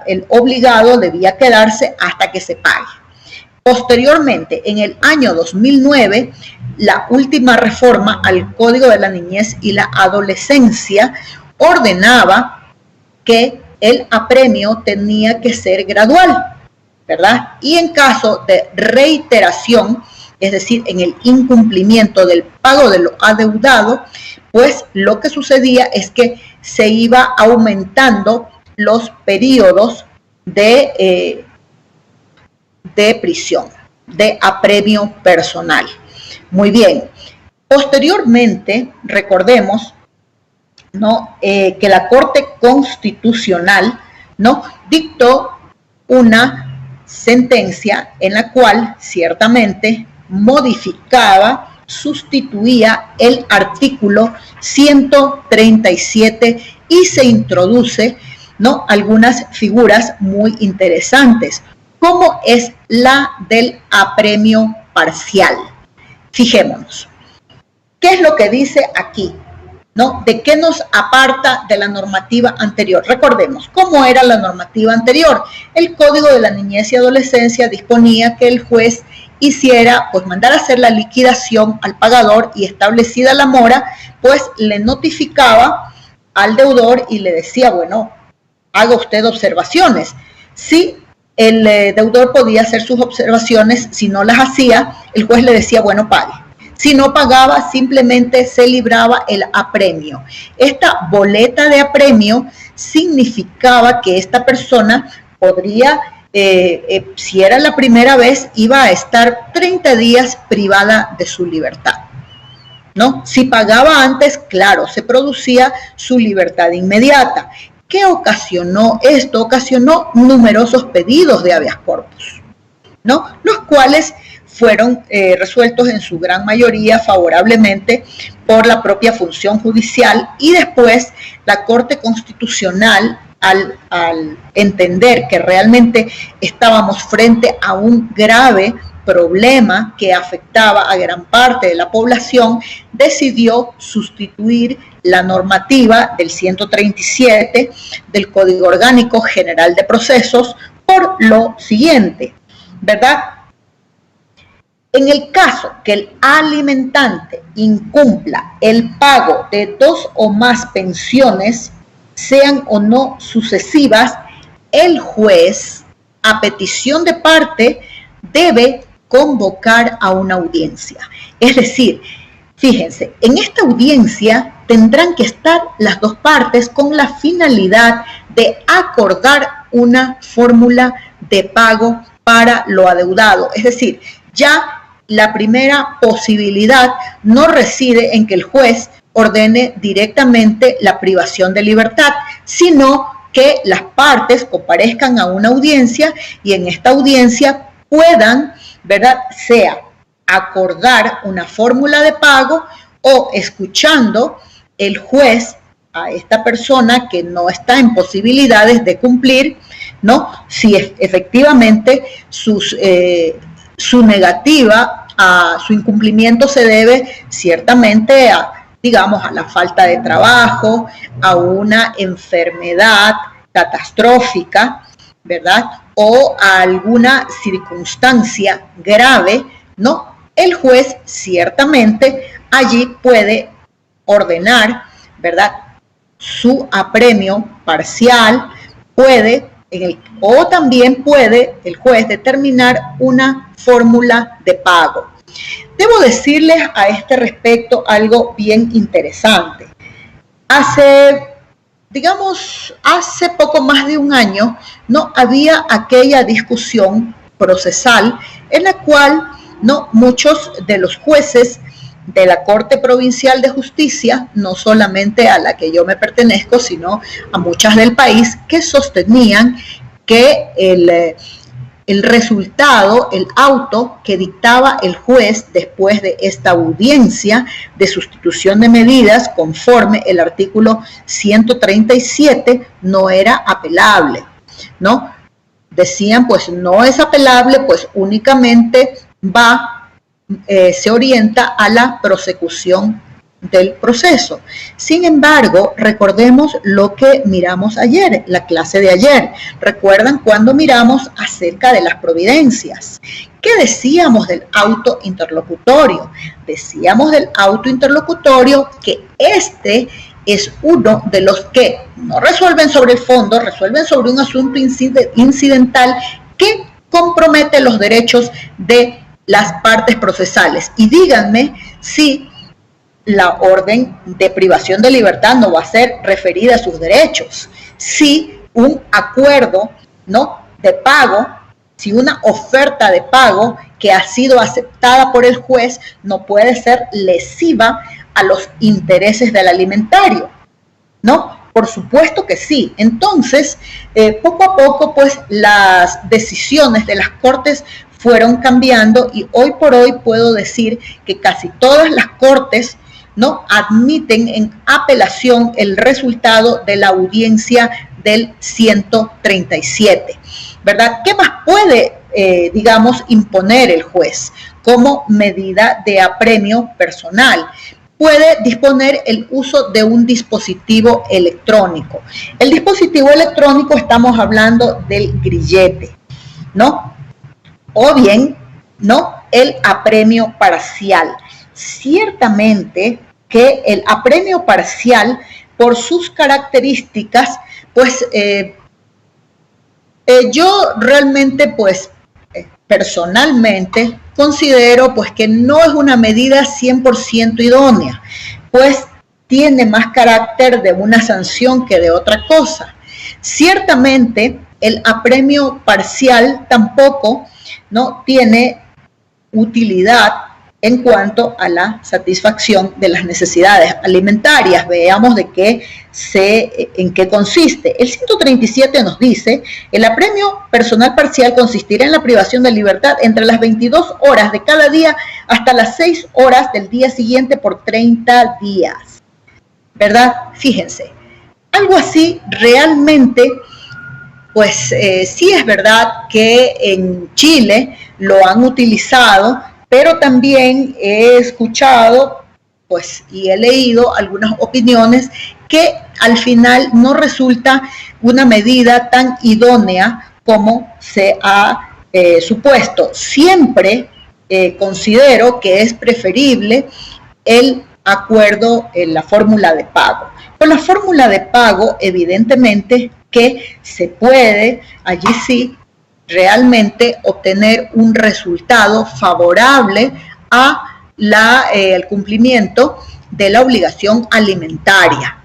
el obligado debía quedarse hasta que se pague. Posteriormente, en el año 2009, la última reforma al Código de la Niñez y la Adolescencia ordenaba que el apremio tenía que ser gradual, ¿verdad? Y en caso de reiteración, es decir, en el incumplimiento del pago de lo adeudado, pues lo que sucedía es que se iba aumentando los periodos de prisión, de apremio personal. Muy bien. Posteriormente, recordemos, ¿no? Que la Corte Constitucional, ¿no?, dictó una sentencia en la cual ciertamente modificaba, sustituía el artículo 137 y se introduce, ¿no?, algunas figuras muy interesantes, como es la del apremio parcial. Fijémonos, ¿qué es lo que dice aquí? ¿No? ¿De qué nos aparta de la normativa anterior? Recordemos, ¿cómo era la normativa anterior? El Código de la Niñez y Adolescencia disponía que el juez hiciera, pues mandar a hacer la liquidación al pagador y establecida la mora, pues le notificaba al deudor y le decía, bueno, haga usted observaciones. Si el deudor podía hacer sus observaciones, si no las hacía, el juez le decía, bueno, pague. Si no pagaba, simplemente se libraba el apremio. Esta boleta de apremio significaba que esta persona podría, si era la primera vez, iba a estar 30 días privada de su libertad, ¿no? Si pagaba antes, claro, se producía su libertad inmediata. ¿Qué ocasionó esto? Ocasionó numerosos pedidos de habeas corpus, ¿no?, los cuales fueron resueltos en su gran mayoría favorablemente por la propia función judicial, y después la Corte Constitucional, al entender que realmente estábamos frente a un grave problema que afectaba a gran parte de la población, decidió sustituir la normativa del 137 del Código Orgánico General de Procesos por lo siguiente, ¿verdad? En el caso que el alimentante incumpla el pago de 2 o más pensiones, sean o no sucesivas, el juez, a petición de parte, debe convocar a una audiencia. Es decir, fíjense, en esta audiencia tendrán que estar las dos partes con la finalidad de acordar una fórmula de pago para lo adeudado. Es decir, ya la primera posibilidad no reside en que el juez ordene directamente la privación de libertad, sino que las partes comparezcan a una audiencia y en esta audiencia puedan, ¿verdad?, sea acordar una fórmula de pago o escuchando el juez a esta persona que no está en posibilidades de cumplir, ¿no?, si efectivamente su negativa, a su incumplimiento se debe ciertamente a, digamos, a la falta de trabajo, a una enfermedad catastrófica, ¿verdad?, o a alguna circunstancia grave, ¿no? El juez ciertamente allí puede ordenar, ¿verdad?, su apremio parcial, o también puede el juez determinar una fórmula de pago. Debo decirles a este respecto algo bien interesante. Hace poco más de un año, no había aquella discusión procesal en la cual, ¿no?, muchos de los jueces de la Corte Provincial de Justicia, no solamente a la que yo me pertenezco, sino a muchas del país, que sostenían que el resultado, el auto que dictaba el juez después de esta audiencia de sustitución de medidas conforme el artículo 137 no era apelable, ¿no? Decían, pues no es apelable, pues únicamente se orienta a la prosecución del proceso. Sin embargo, recordemos lo que miramos ayer, la clase de ayer. ¿Recuerdan cuando miramos acerca de las providencias? ¿Qué decíamos del auto interlocutorio? Decíamos del auto interlocutorio que este es uno de los que no resuelven sobre el fondo, resuelven sobre un asunto incidental que compromete los derechos de las partes procesales. Y díganme si la orden de privación de libertad no va a ser referida a sus derechos. Si un acuerdo, ¿no?, de pago, si una oferta de pago que ha sido aceptada por el juez no puede ser lesiva a los intereses del alimentario. ¿no? Por supuesto que sí. Entonces, poco a poco, pues, las decisiones de las cortes fueron cambiando y hoy por hoy puedo decir que casi todas las cortes, ¿no?, admiten en apelación el resultado de la audiencia del 137, ¿verdad? ¿Qué más puede, digamos, imponer el juez como medida de apremio personal? Puede disponer el uso de un dispositivo electrónico. El dispositivo electrónico, estamos hablando del grillete, ¿no? O bien, ¿no?, el apremio parcial. Ciertamente que el apremio parcial, por sus características, pues yo realmente, pues personalmente, considero pues que no es una medida 100% idónea, pues tiene más carácter de una sanción que de otra cosa. Ciertamente, el apremio parcial tampoco, ¿no?, tiene utilidad en cuanto a la satisfacción de las necesidades alimentarias. Veamos en qué consiste. El 137 nos dice: el apremio personal parcial consistirá en la privación de libertad entre las 22 horas de cada día hasta las 6 horas del día siguiente por 30 días. ¿Verdad? Fíjense, algo así realmente, pues sí es verdad que en Chile lo han utilizado, pero también he escuchado, pues, y he leído algunas opiniones que al final no resulta una medida tan idónea como se ha supuesto. Siempre considero que es preferible el acuerdo en la fórmula de pago. Con la fórmula de pago, evidentemente que se puede, allí sí, realmente obtener un resultado favorable al cumplimiento de la obligación alimentaria.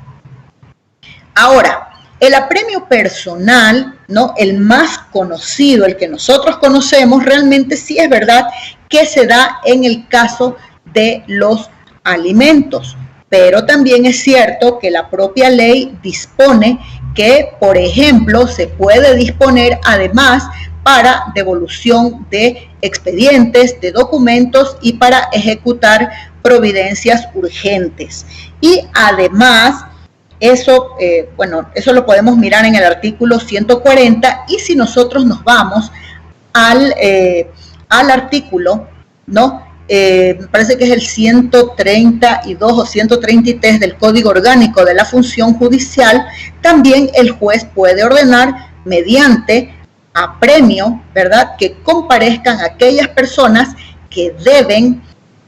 Ahora, el apremio personal, ¿no?, el más conocido, el que nosotros conocemos, realmente sí es verdad que se da en el caso de los alimentos, pero también es cierto que la propia ley dispone que, por ejemplo, se puede disponer además para devolución de expedientes, de documentos y para ejecutar providencias urgentes. Y además, eso lo podemos mirar en el artículo 140, y si nosotros nos vamos al artículo, ¿no?, me parece que es el 132 o 133 del Código Orgánico de la Función Judicial, también el juez puede ordenar mediante apremio, ¿verdad?, que comparezcan aquellas personas que deben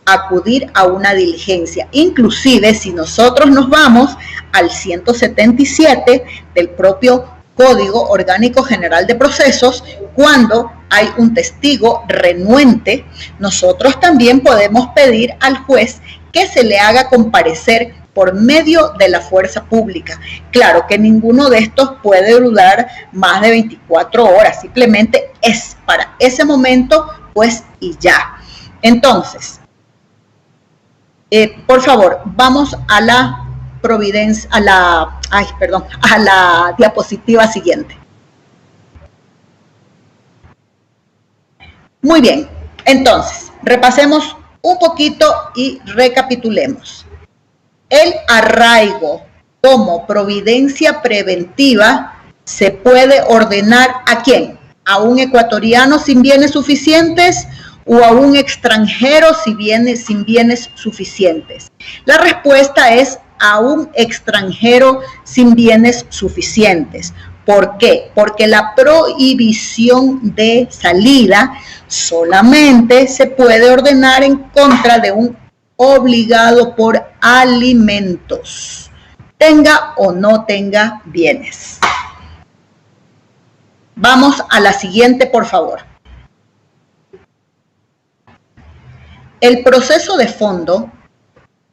acudir a una diligencia. Inclusive, si nosotros nos vamos al 177 del propio Código Orgánico General de Procesos, cuando hay un testigo renuente, nosotros también podemos pedir al juez que se le haga comparecer por medio de la fuerza pública. Claro que ninguno de estos puede durar más de 24 horas, simplemente es para ese momento, pues, y ya. Entonces, por favor, vamos a la a la diapositiva siguiente. Muy bien, entonces, repasemos un poquito y recapitulemos. El arraigo como providencia preventiva se puede ordenar ¿a quién? ¿A un ecuatoriano sin bienes suficientes o a un extranjero sin bienes suficientes? La respuesta es a un extranjero sin bienes suficientes. ¿Por qué? Porque la prohibición de salida solamente se puede ordenar en contra de un obligado por alimentos, tenga o no tenga bienes. Vamos a la siguiente, por favor. El proceso de fondo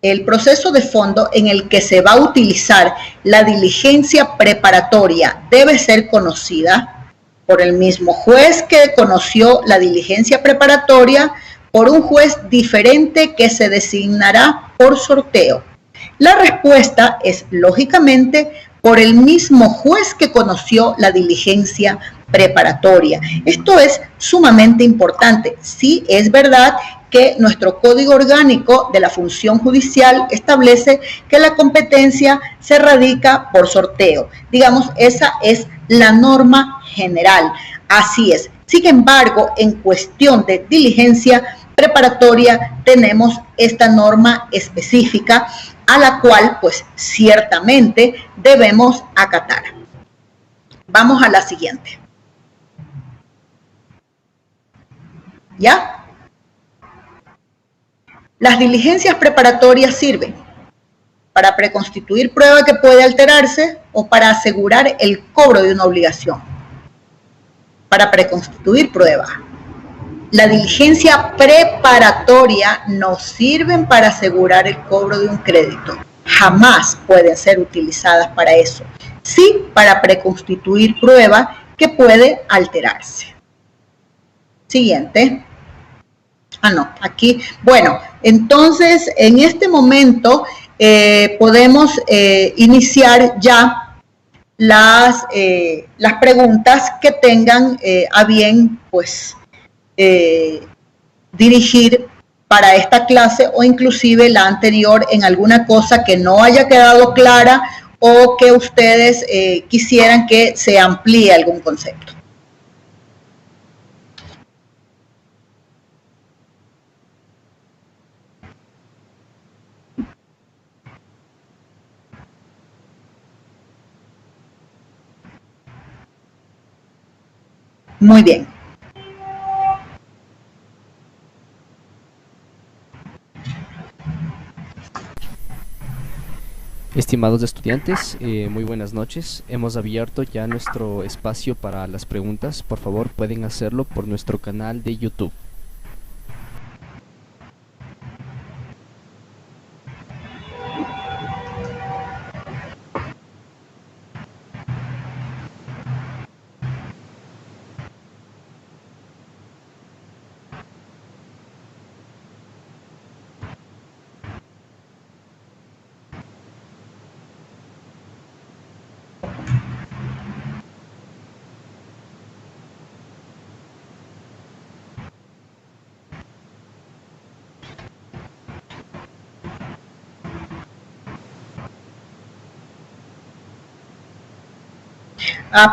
en el que se va a utilizar la diligencia preparatoria debe ser conocida por el mismo juez que conoció la diligencia preparatoria, por un juez diferente que se designará por sorteo. La respuesta es, lógicamente, por el mismo juez que conoció la diligencia preparatoria. Esto es sumamente importante. Sí, es verdad que nuestro Código Orgánico de la Función Judicial establece que la competencia se radica por sorteo. Digamos, esa es la norma general. Así es. Sin embargo, en cuestión de diligencia preparatoria tenemos esta norma específica a la cual, pues, ciertamente debemos acatar. Vamos a la siguiente. ¿Ya? Las diligencias preparatorias sirven para preconstituir prueba que puede alterarse o para asegurar el cobro de una obligación. Para preconstituir prueba. La diligencia preparatoria no sirven para asegurar el cobro de un crédito. Jamás pueden ser utilizadas para eso. Sí, para preconstituir prueba que puede alterarse. Siguiente. Aquí. Bueno, entonces en este momento podemos iniciar ya las preguntas que tengan a bien, pues, dirigir para esta clase o inclusive la anterior en alguna cosa que no haya quedado clara o que ustedes quisieran que se amplíe algún concepto. Muy bien. Estimados estudiantes, muy buenas noches. Hemos abierto ya nuestro espacio para las preguntas. Por favor, pueden hacerlo por nuestro canal de YouTube.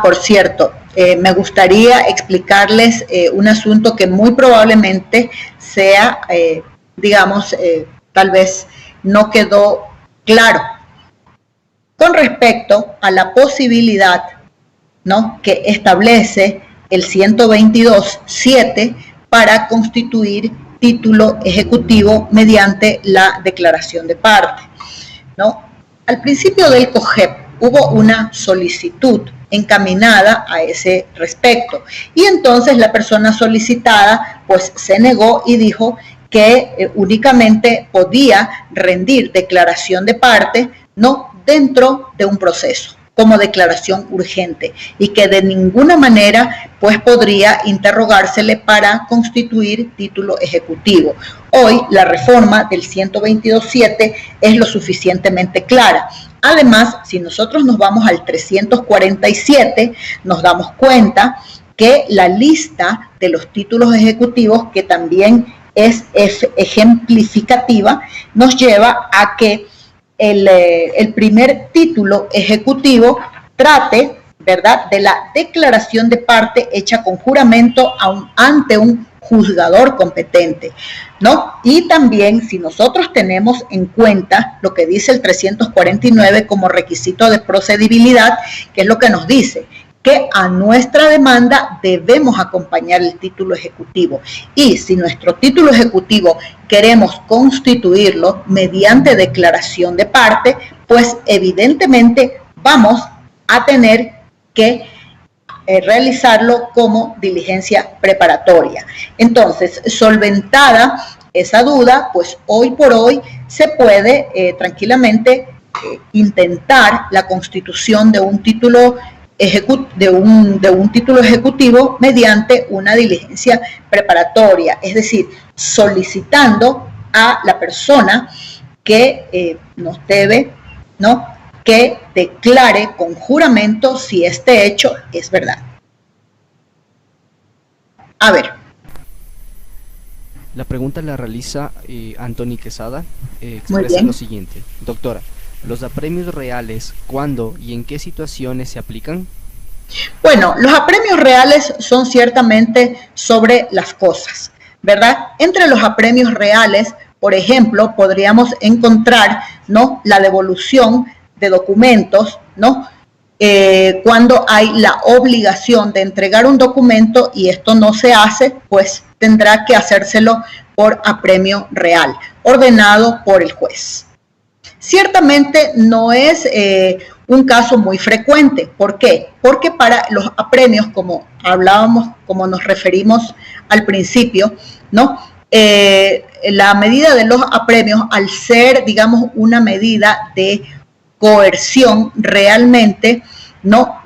Por cierto, me gustaría explicarles un asunto que muy probablemente sea, digamos, tal vez no quedó claro con respecto a la posibilidad, ¿no?, que establece el 122.7 para constituir título ejecutivo mediante la declaración de parte, ¿no? Al principio del COGEP hubo una solicitud encaminada a ese respecto y entonces la persona solicitada pues se negó y dijo que únicamente podía rendir declaración de parte, no dentro de un proceso como declaración urgente y que de ninguna manera pues podría interrogársele para constituir título ejecutivo. Hoy la reforma del 122.7 es lo suficientemente clara. Además, si nosotros nos vamos al 347, nos damos cuenta que la lista de los títulos ejecutivos, que también es ejemplificativa, nos lleva a que el primer título ejecutivo trate, ¿verdad?, de la declaración de parte hecha con juramento ante un juzgador competente, ¿no? Y también, si nosotros tenemos en cuenta lo que dice el 349 como requisito de procedibilidad, que es lo que nos dice que a nuestra demanda debemos acompañar el título ejecutivo. Y si nuestro título ejecutivo queremos constituirlo mediante declaración de parte, pues evidentemente vamos a tener que realizarlo como diligencia preparatoria. Entonces, solventada esa duda, pues hoy por hoy se puede tranquilamente intentar la constitución de un título título ejecutivo mediante una diligencia preparatoria, es decir, solicitando a la persona que nos debe, ¿no?, que declare con juramento si este hecho es verdad. A ver. La pregunta la realiza Anthony Quesada. Expresa lo siguiente. Doctora, ¿los apremios reales cuándo y en qué situaciones se aplican? Bueno, los apremios reales son ciertamente sobre las cosas, ¿verdad? Entre los apremios reales, por ejemplo, podríamos encontrar, ¿no?, la devolución de documentos, ¿no?, cuando hay la obligación de entregar un documento y esto no se hace, pues tendrá que hacérselo por apremio real, ordenado por el juez. Ciertamente no es un caso muy frecuente. ¿Por qué? Porque para los apremios, como hablábamos, como nos referimos al principio, ¿no?, la medida de los apremios, al ser, digamos, una medida de coerción, realmente, ¿no?,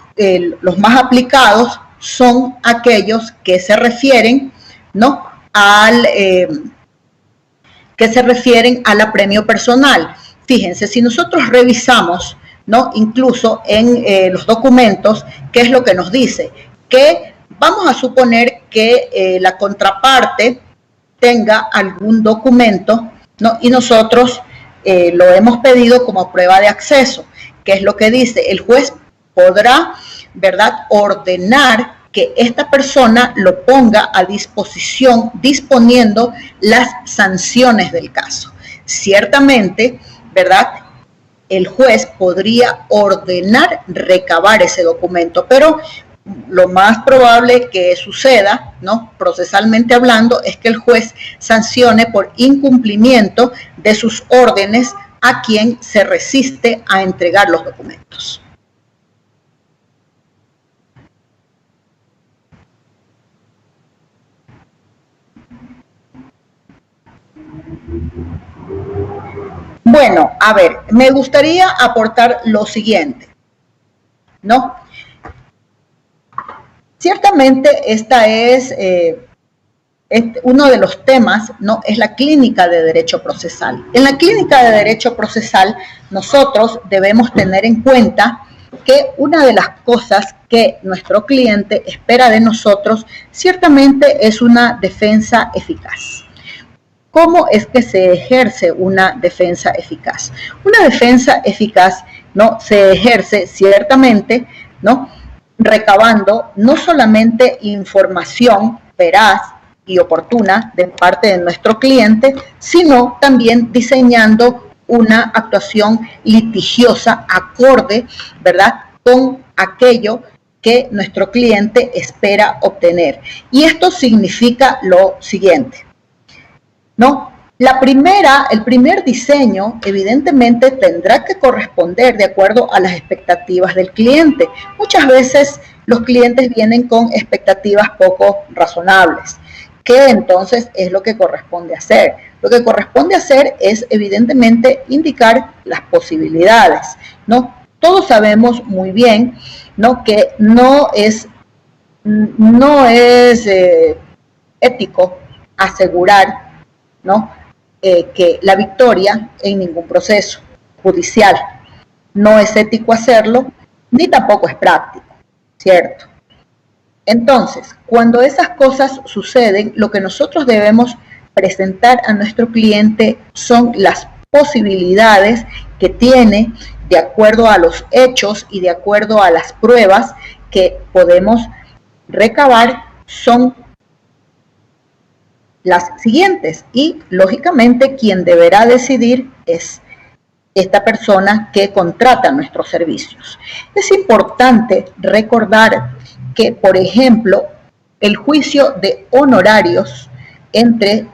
los más aplicados son aquellos que se refieren, ¿no?, al apremio personal. Fíjense, si nosotros revisamos, ¿no?, incluso en los documentos, ¿qué es lo que nos dice? Que vamos a suponer que la contraparte tenga algún documento, ¿no?, y nosotros lo hemos pedido como prueba de acceso. ¿Qué es lo que dice? El juez podrá, ¿verdad?, ordenar que esta persona lo ponga a disposición, disponiendo las sanciones del caso. Ciertamente, ¿verdad?, el juez podría ordenar recabar ese documento, pero lo más probable que suceda, ¿no?, procesalmente hablando, es que el juez sancione por incumplimiento de sus órdenes a quien se resiste a entregar los documentos. Bueno, a ver, me gustaría aportar lo siguiente, ¿no? Ciertamente esta es uno de los temas, ¿no?, es la clínica de derecho procesal. En la clínica de derecho procesal nosotros debemos tener en cuenta que una de las cosas que nuestro cliente espera de nosotros ciertamente es una defensa eficaz. ¿Cómo es que se ejerce una defensa eficaz? Una defensa eficaz, ¿no?, se ejerce ciertamente, ¿no?, recabando no solamente información veraz y oportuna de parte de nuestro cliente, sino también diseñando una actuación litigiosa acorde, ¿verdad?, con aquello que nuestro cliente espera obtener. Y esto significa lo siguiente, ¿no? El primer diseño evidentemente tendrá que corresponder de acuerdo a las expectativas del cliente. Muchas veces los clientes vienen con expectativas poco razonables. ¿Qué entonces es lo que corresponde hacer? Lo que corresponde hacer es evidentemente indicar las posibilidades, ¿no? Todos sabemos muy bien, ¿no?, que no es ético asegurar, ¿no?, que la victoria en ningún proceso judicial. No es ético hacerlo, ni tampoco es práctico, ¿cierto? Entonces, cuando esas cosas suceden, lo que nosotros debemos presentar a nuestro cliente son las posibilidades que tiene de acuerdo a los hechos y de acuerdo a las pruebas que podemos recabar, son las siguientes, y lógicamente quien deberá decidir es esta persona que contrata nuestros servicios. Es importante recordar que, por ejemplo, el juicio de honorarios entre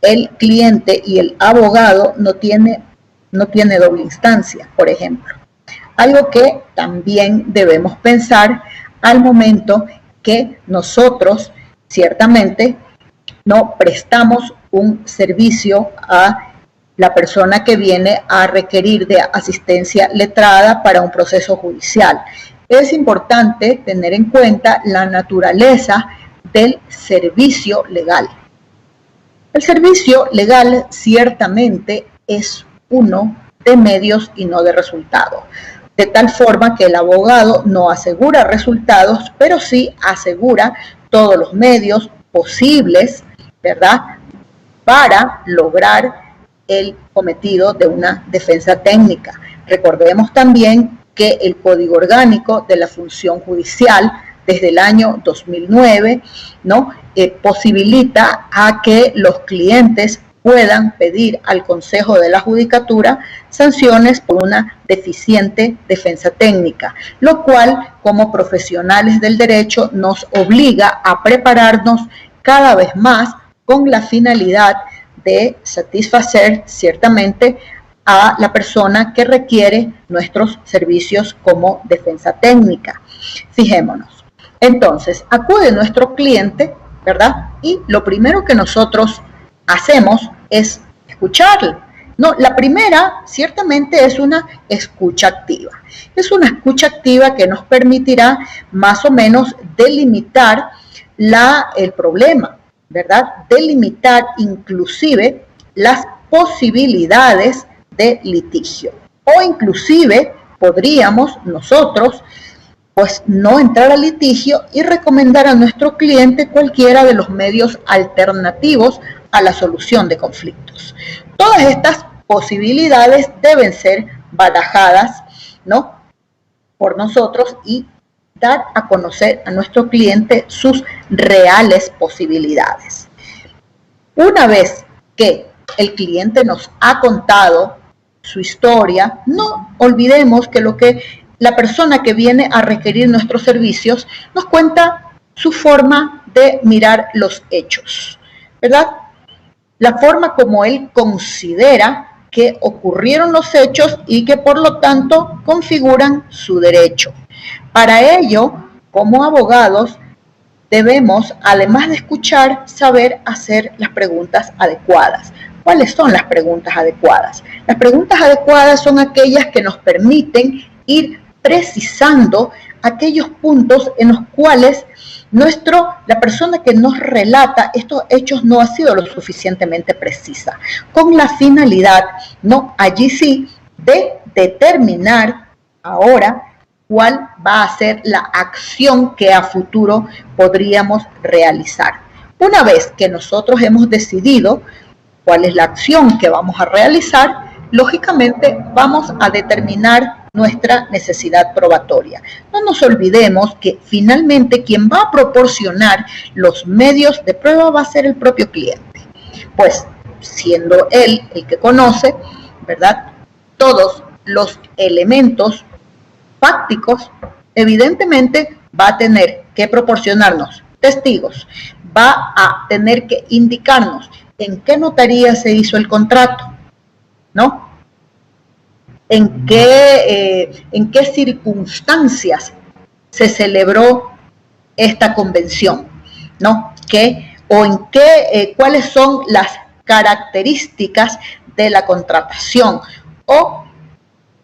el cliente y el abogado no tiene doble instancia, por ejemplo. Algo que también debemos pensar al momento que nosotros ciertamente no prestamos un servicio a la persona que viene a requerir de asistencia letrada para un proceso judicial. Es importante tener en cuenta la naturaleza del servicio legal. El servicio legal ciertamente es uno de medios y no de resultados. De tal forma que el abogado no asegura resultados, pero sí asegura todos los medios posibles, ¿verdad?, para lograr el cometido de una defensa técnica. Recordemos también que el Código Orgánico de la Función Judicial desde el año 2009, ¿no?, posibilita a que los clientes puedan pedir al Consejo de la Judicatura sanciones por una deficiente defensa técnica, lo cual como profesionales del derecho nos obliga a prepararnos cada vez más con la finalidad de satisfacer ciertamente a la persona que requiere nuestros servicios como defensa técnica. Fijémonos. Entonces, acude nuestro cliente, ¿verdad? Y lo primero que nosotros hacemos es escucharle. No, la primera ciertamente es una escucha activa. Es una escucha activa que nos permitirá más o menos delimitar el problema, ¿verdad? Delimitar inclusive las posibilidades de litigio. O inclusive podríamos nosotros pues no entrar al litigio y recomendar a nuestro cliente cualquiera de los medios alternativos a la solución de conflictos. Todas estas posibilidades deben ser barajadas, ¿no?, por nosotros y dar a conocer a nuestro cliente sus reales posibilidades. Una vez que el cliente nos ha contado su historia, no olvidemos que la persona que viene a requerir nuestros servicios nos cuenta su forma de mirar los hechos, ¿verdad? La forma como él considera que ocurrieron los hechos y que por lo tanto configuran su derecho. Para ello, como abogados, debemos, además de escuchar, saber hacer las preguntas adecuadas. ¿Cuáles son las preguntas adecuadas? Las preguntas adecuadas son aquellas que nos permiten ir precisando aquellos puntos en los cuales la persona que nos relata estos hechos no ha sido lo suficientemente precisa, con la finalidad, ¿no?, allí sí, de determinar ahora cuál va a ser la acción que a futuro podríamos realizar. Una vez que nosotros hemos decidido cuál es la acción que vamos a realizar, lógicamente vamos a determinar nuestra necesidad probatoria. No nos olvidemos que finalmente quien va a proporcionar los medios de prueba va a ser el propio cliente, pues siendo él el que conoce, ¿verdad?, todos los elementos fácticos, evidentemente va a tener que proporcionarnos testigos, va a tener que indicarnos en qué notaría se hizo el contrato, ¿no?, en qué circunstancias se celebró esta convención, ¿no?, cuáles son las características de la contratación o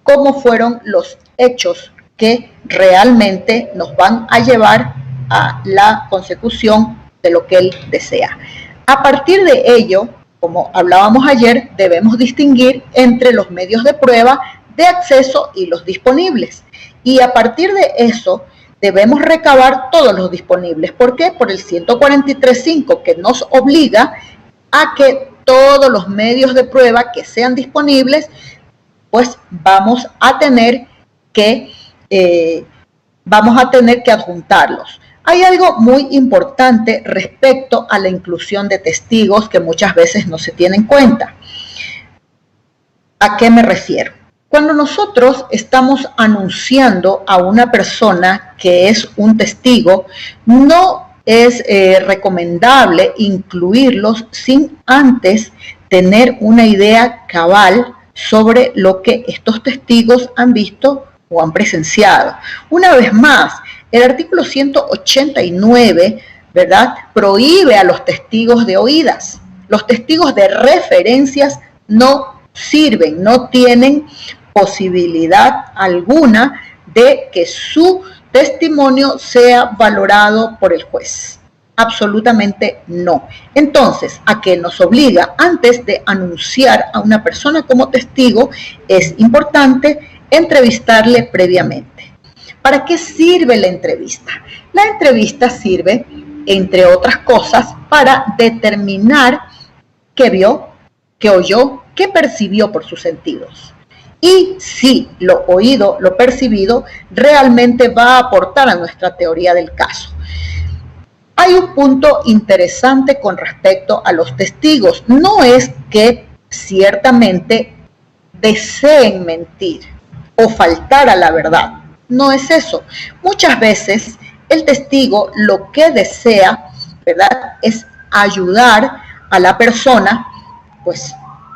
cómo fueron los hechos que realmente nos van a llevar a la consecución de lo que él desea. A partir de ello, como hablábamos ayer, debemos distinguir entre los medios de prueba de acceso y los disponibles. Y a partir de eso, debemos recabar todos los disponibles. ¿Por qué? Por el 143.5, que nos obliga a que todos los medios de prueba que sean disponibles, pues vamos a tener que adjuntarlos. Hay algo muy importante respecto a la inclusión de testigos que muchas veces no se tiene en cuenta. ¿A qué me refiero? Cuando nosotros estamos anunciando a una persona que es un testigo, no es recomendable incluirlos sin antes tener una idea cabal sobre lo que estos testigos han visto o han presenciado. Una vez más, el artículo 189, ¿verdad?, prohíbe a los testigos de oídas. Los testigos de referencias no sirven, no tienen posibilidad alguna de que su testimonio sea valorado por el juez. Absolutamente no. Entonces, ¿a qué nos obliga? Antes de anunciar a una persona como testigo, es importante entrevistarle previamente. ¿Para qué sirve la entrevista? La entrevista sirve, entre otras cosas, para determinar qué vio, qué oyó, qué percibió por sus sentidos. Y si lo oído, lo percibido, realmente va a aportar a nuestra teoría del caso. Hay un punto interesante con respecto a los testigos. No es que ciertamente deseen mentir o faltar a la verdad. No es eso. Muchas veces el testigo lo que desea, ¿verdad?, es ayudar a la persona, pues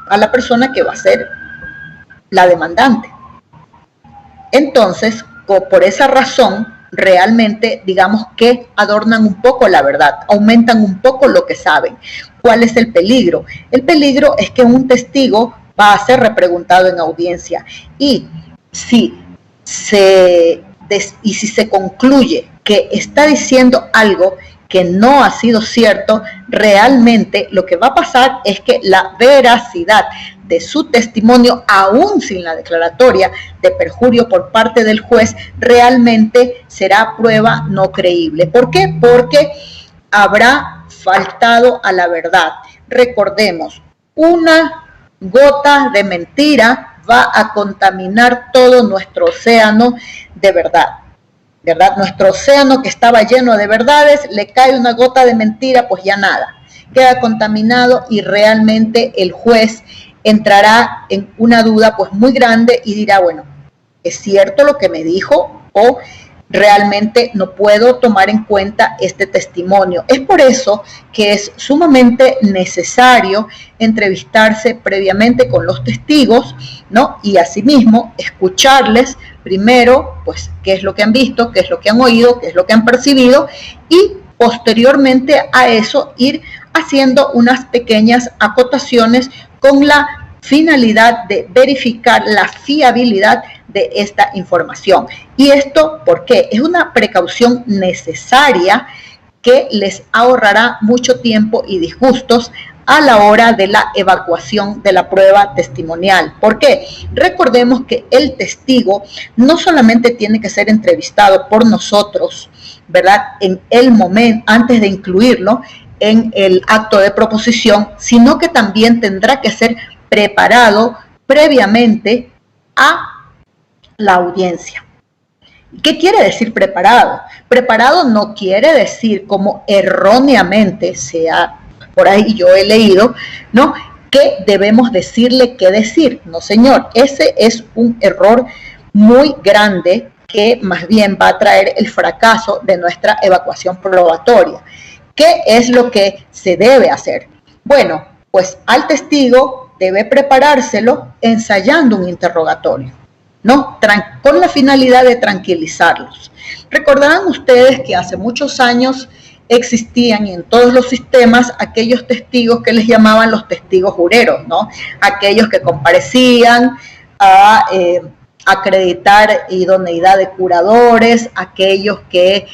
a la persona que va a ser la demandante. Entonces, por esa razón, realmente, digamos que adornan un poco la verdad, aumentan un poco lo que saben. ¿Cuál es el peligro? El peligro es que un testigo va a ser repreguntado en audiencia y si se concluye que está diciendo algo que no ha sido cierto, realmente lo que va a pasar es que la veracidad de su testimonio, aún sin la declaratoria de perjurio por parte del juez, realmente será prueba no creíble. ¿Por qué? Porque habrá faltado a la verdad. Recordemos, una gota de mentira va a contaminar todo nuestro océano de verdad. ¿Verdad? Nuestro océano que estaba lleno de verdades, le cae una gota de mentira, pues ya nada, queda contaminado y realmente el juez entrará en una duda pues muy grande y dirá, bueno, ¿es cierto lo que me dijo o realmente no puedo tomar en cuenta este testimonio? Es por eso que es sumamente necesario entrevistarse previamente con los testigos, ¿no? Y asimismo escucharles primero, pues, qué es lo que han visto, qué es lo que han oído, qué es lo que han percibido, y posteriormente a eso ir haciendo unas pequeñas acotaciones con la finalidad de verificar la fiabilidad de esta información. Y esto, ¿por qué? Es una precaución necesaria que les ahorrará mucho tiempo y disgustos a la hora de la evacuación de la prueba testimonial. ¿Por qué? Recordemos que el testigo no solamente tiene que ser entrevistado por nosotros, ¿verdad?, en el momento, antes de incluirlo en el acto de proposición, sino que también tendrá que ser preparado previamente a la audiencia. ¿Qué quiere decir preparado? Preparado no quiere decir, como erróneamente por ahí yo he leído, ¿no?, que debemos decirle qué decir. No, señor, ese es un error muy grande que más bien va a traer el fracaso de nuestra evacuación probatoria. ¿Qué es lo que se debe hacer? Bueno, pues al testigo debe preparárselo ensayando un interrogatorio, ¿no?, con la finalidad de tranquilizarlos. Recordarán ustedes que hace muchos años existían en todos los sistemas aquellos testigos que les llamaban los testigos jureros, ¿no?, aquellos que comparecían a acreditar idoneidad de curadores, aquellos que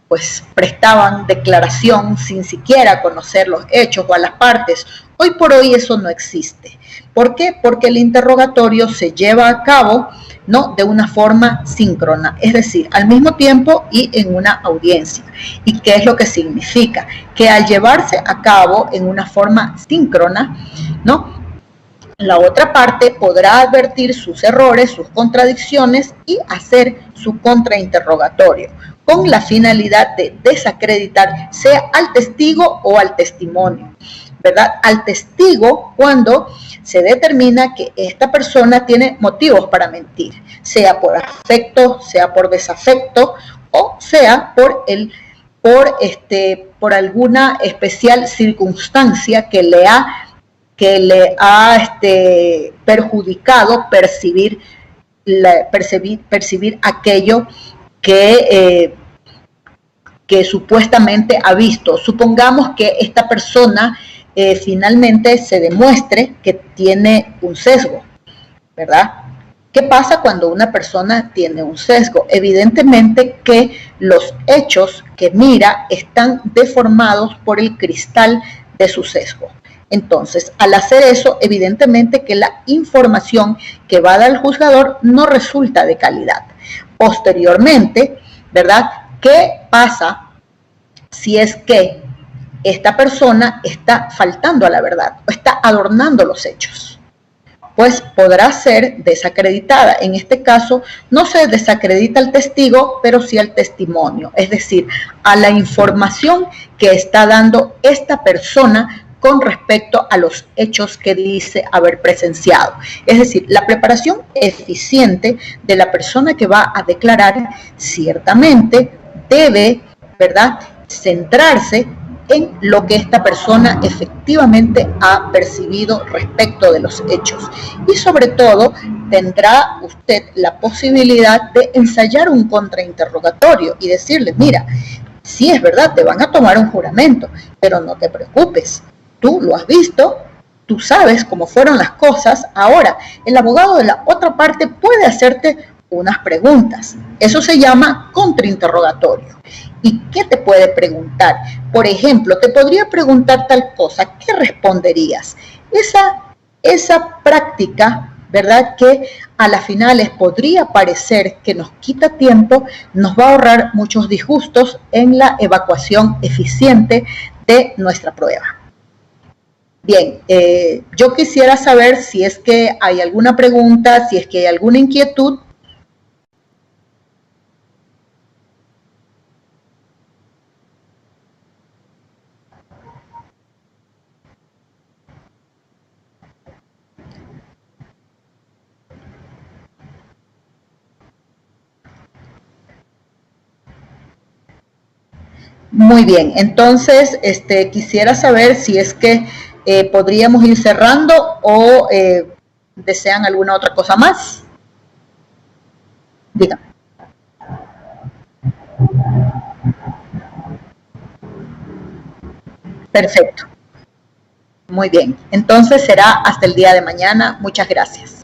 pues prestaban declaración sin siquiera conocer los hechos o a las partes. Hoy por hoy eso no existe. ¿Por qué? Porque el interrogatorio se lleva a cabo, ¿no?, de una forma síncrona, es decir, al mismo tiempo y en una audiencia. ¿Y qué es lo que significa? Que al llevarse a cabo en una forma síncrona, ¿no?, la otra parte podrá advertir sus errores, sus contradicciones y hacer su contrainterrogatorio, con la finalidad de desacreditar sea al testigo o al testimonio, ¿verdad? Al testigo cuando se determina que esta persona tiene motivos para mentir, sea por afecto, sea por desafecto o sea por alguna especial circunstancia que le ha perjudicado percibir aquello que supuestamente ha visto. Supongamos que esta persona finalmente se demuestre que tiene un sesgo, ¿verdad? ¿Qué pasa cuando una persona tiene un sesgo? Evidentemente que los hechos que mira están deformados por el cristal de su sesgo. Entonces, al hacer eso, evidentemente que la información que va a dar el juzgador no resulta de calidad. Posteriormente, ¿verdad? ¿Qué pasa si es que esta persona está faltando a la verdad o está adornando los hechos? Pues podrá ser desacreditada. En este caso, no se desacredita al testigo, pero sí al testimonio, es decir, a la información que está dando esta persona con respecto a los hechos que dice haber presenciado. Es decir, la preparación eficiente de la persona que va a declarar ciertamente debe, ¿verdad?, centrarse en lo que esta persona efectivamente ha percibido respecto de los hechos. Y sobre todo, tendrá usted la posibilidad de ensayar un contrainterrogatorio y decirle, mira, sí es verdad, te van a tomar un juramento, pero no te preocupes, tú lo has visto, tú sabes cómo fueron las cosas. Ahora, el abogado de la otra parte puede hacerte unas preguntas. Eso se llama contrainterrogatorio. ¿Y qué te puede preguntar? Por ejemplo, te podría preguntar tal cosa, ¿qué responderías? Esa práctica, ¿verdad?, que a las finales podría parecer que nos quita tiempo, nos va a ahorrar muchos disgustos en la evacuación eficiente de nuestra prueba. Bien, yo quisiera saber si es que hay alguna pregunta, si es que hay alguna inquietud. Muy bien, entonces quisiera saber si es que podríamos ir cerrando o desean alguna otra cosa más. Dígame. Perfecto. Muy bien, entonces será hasta el día de mañana. Muchas gracias.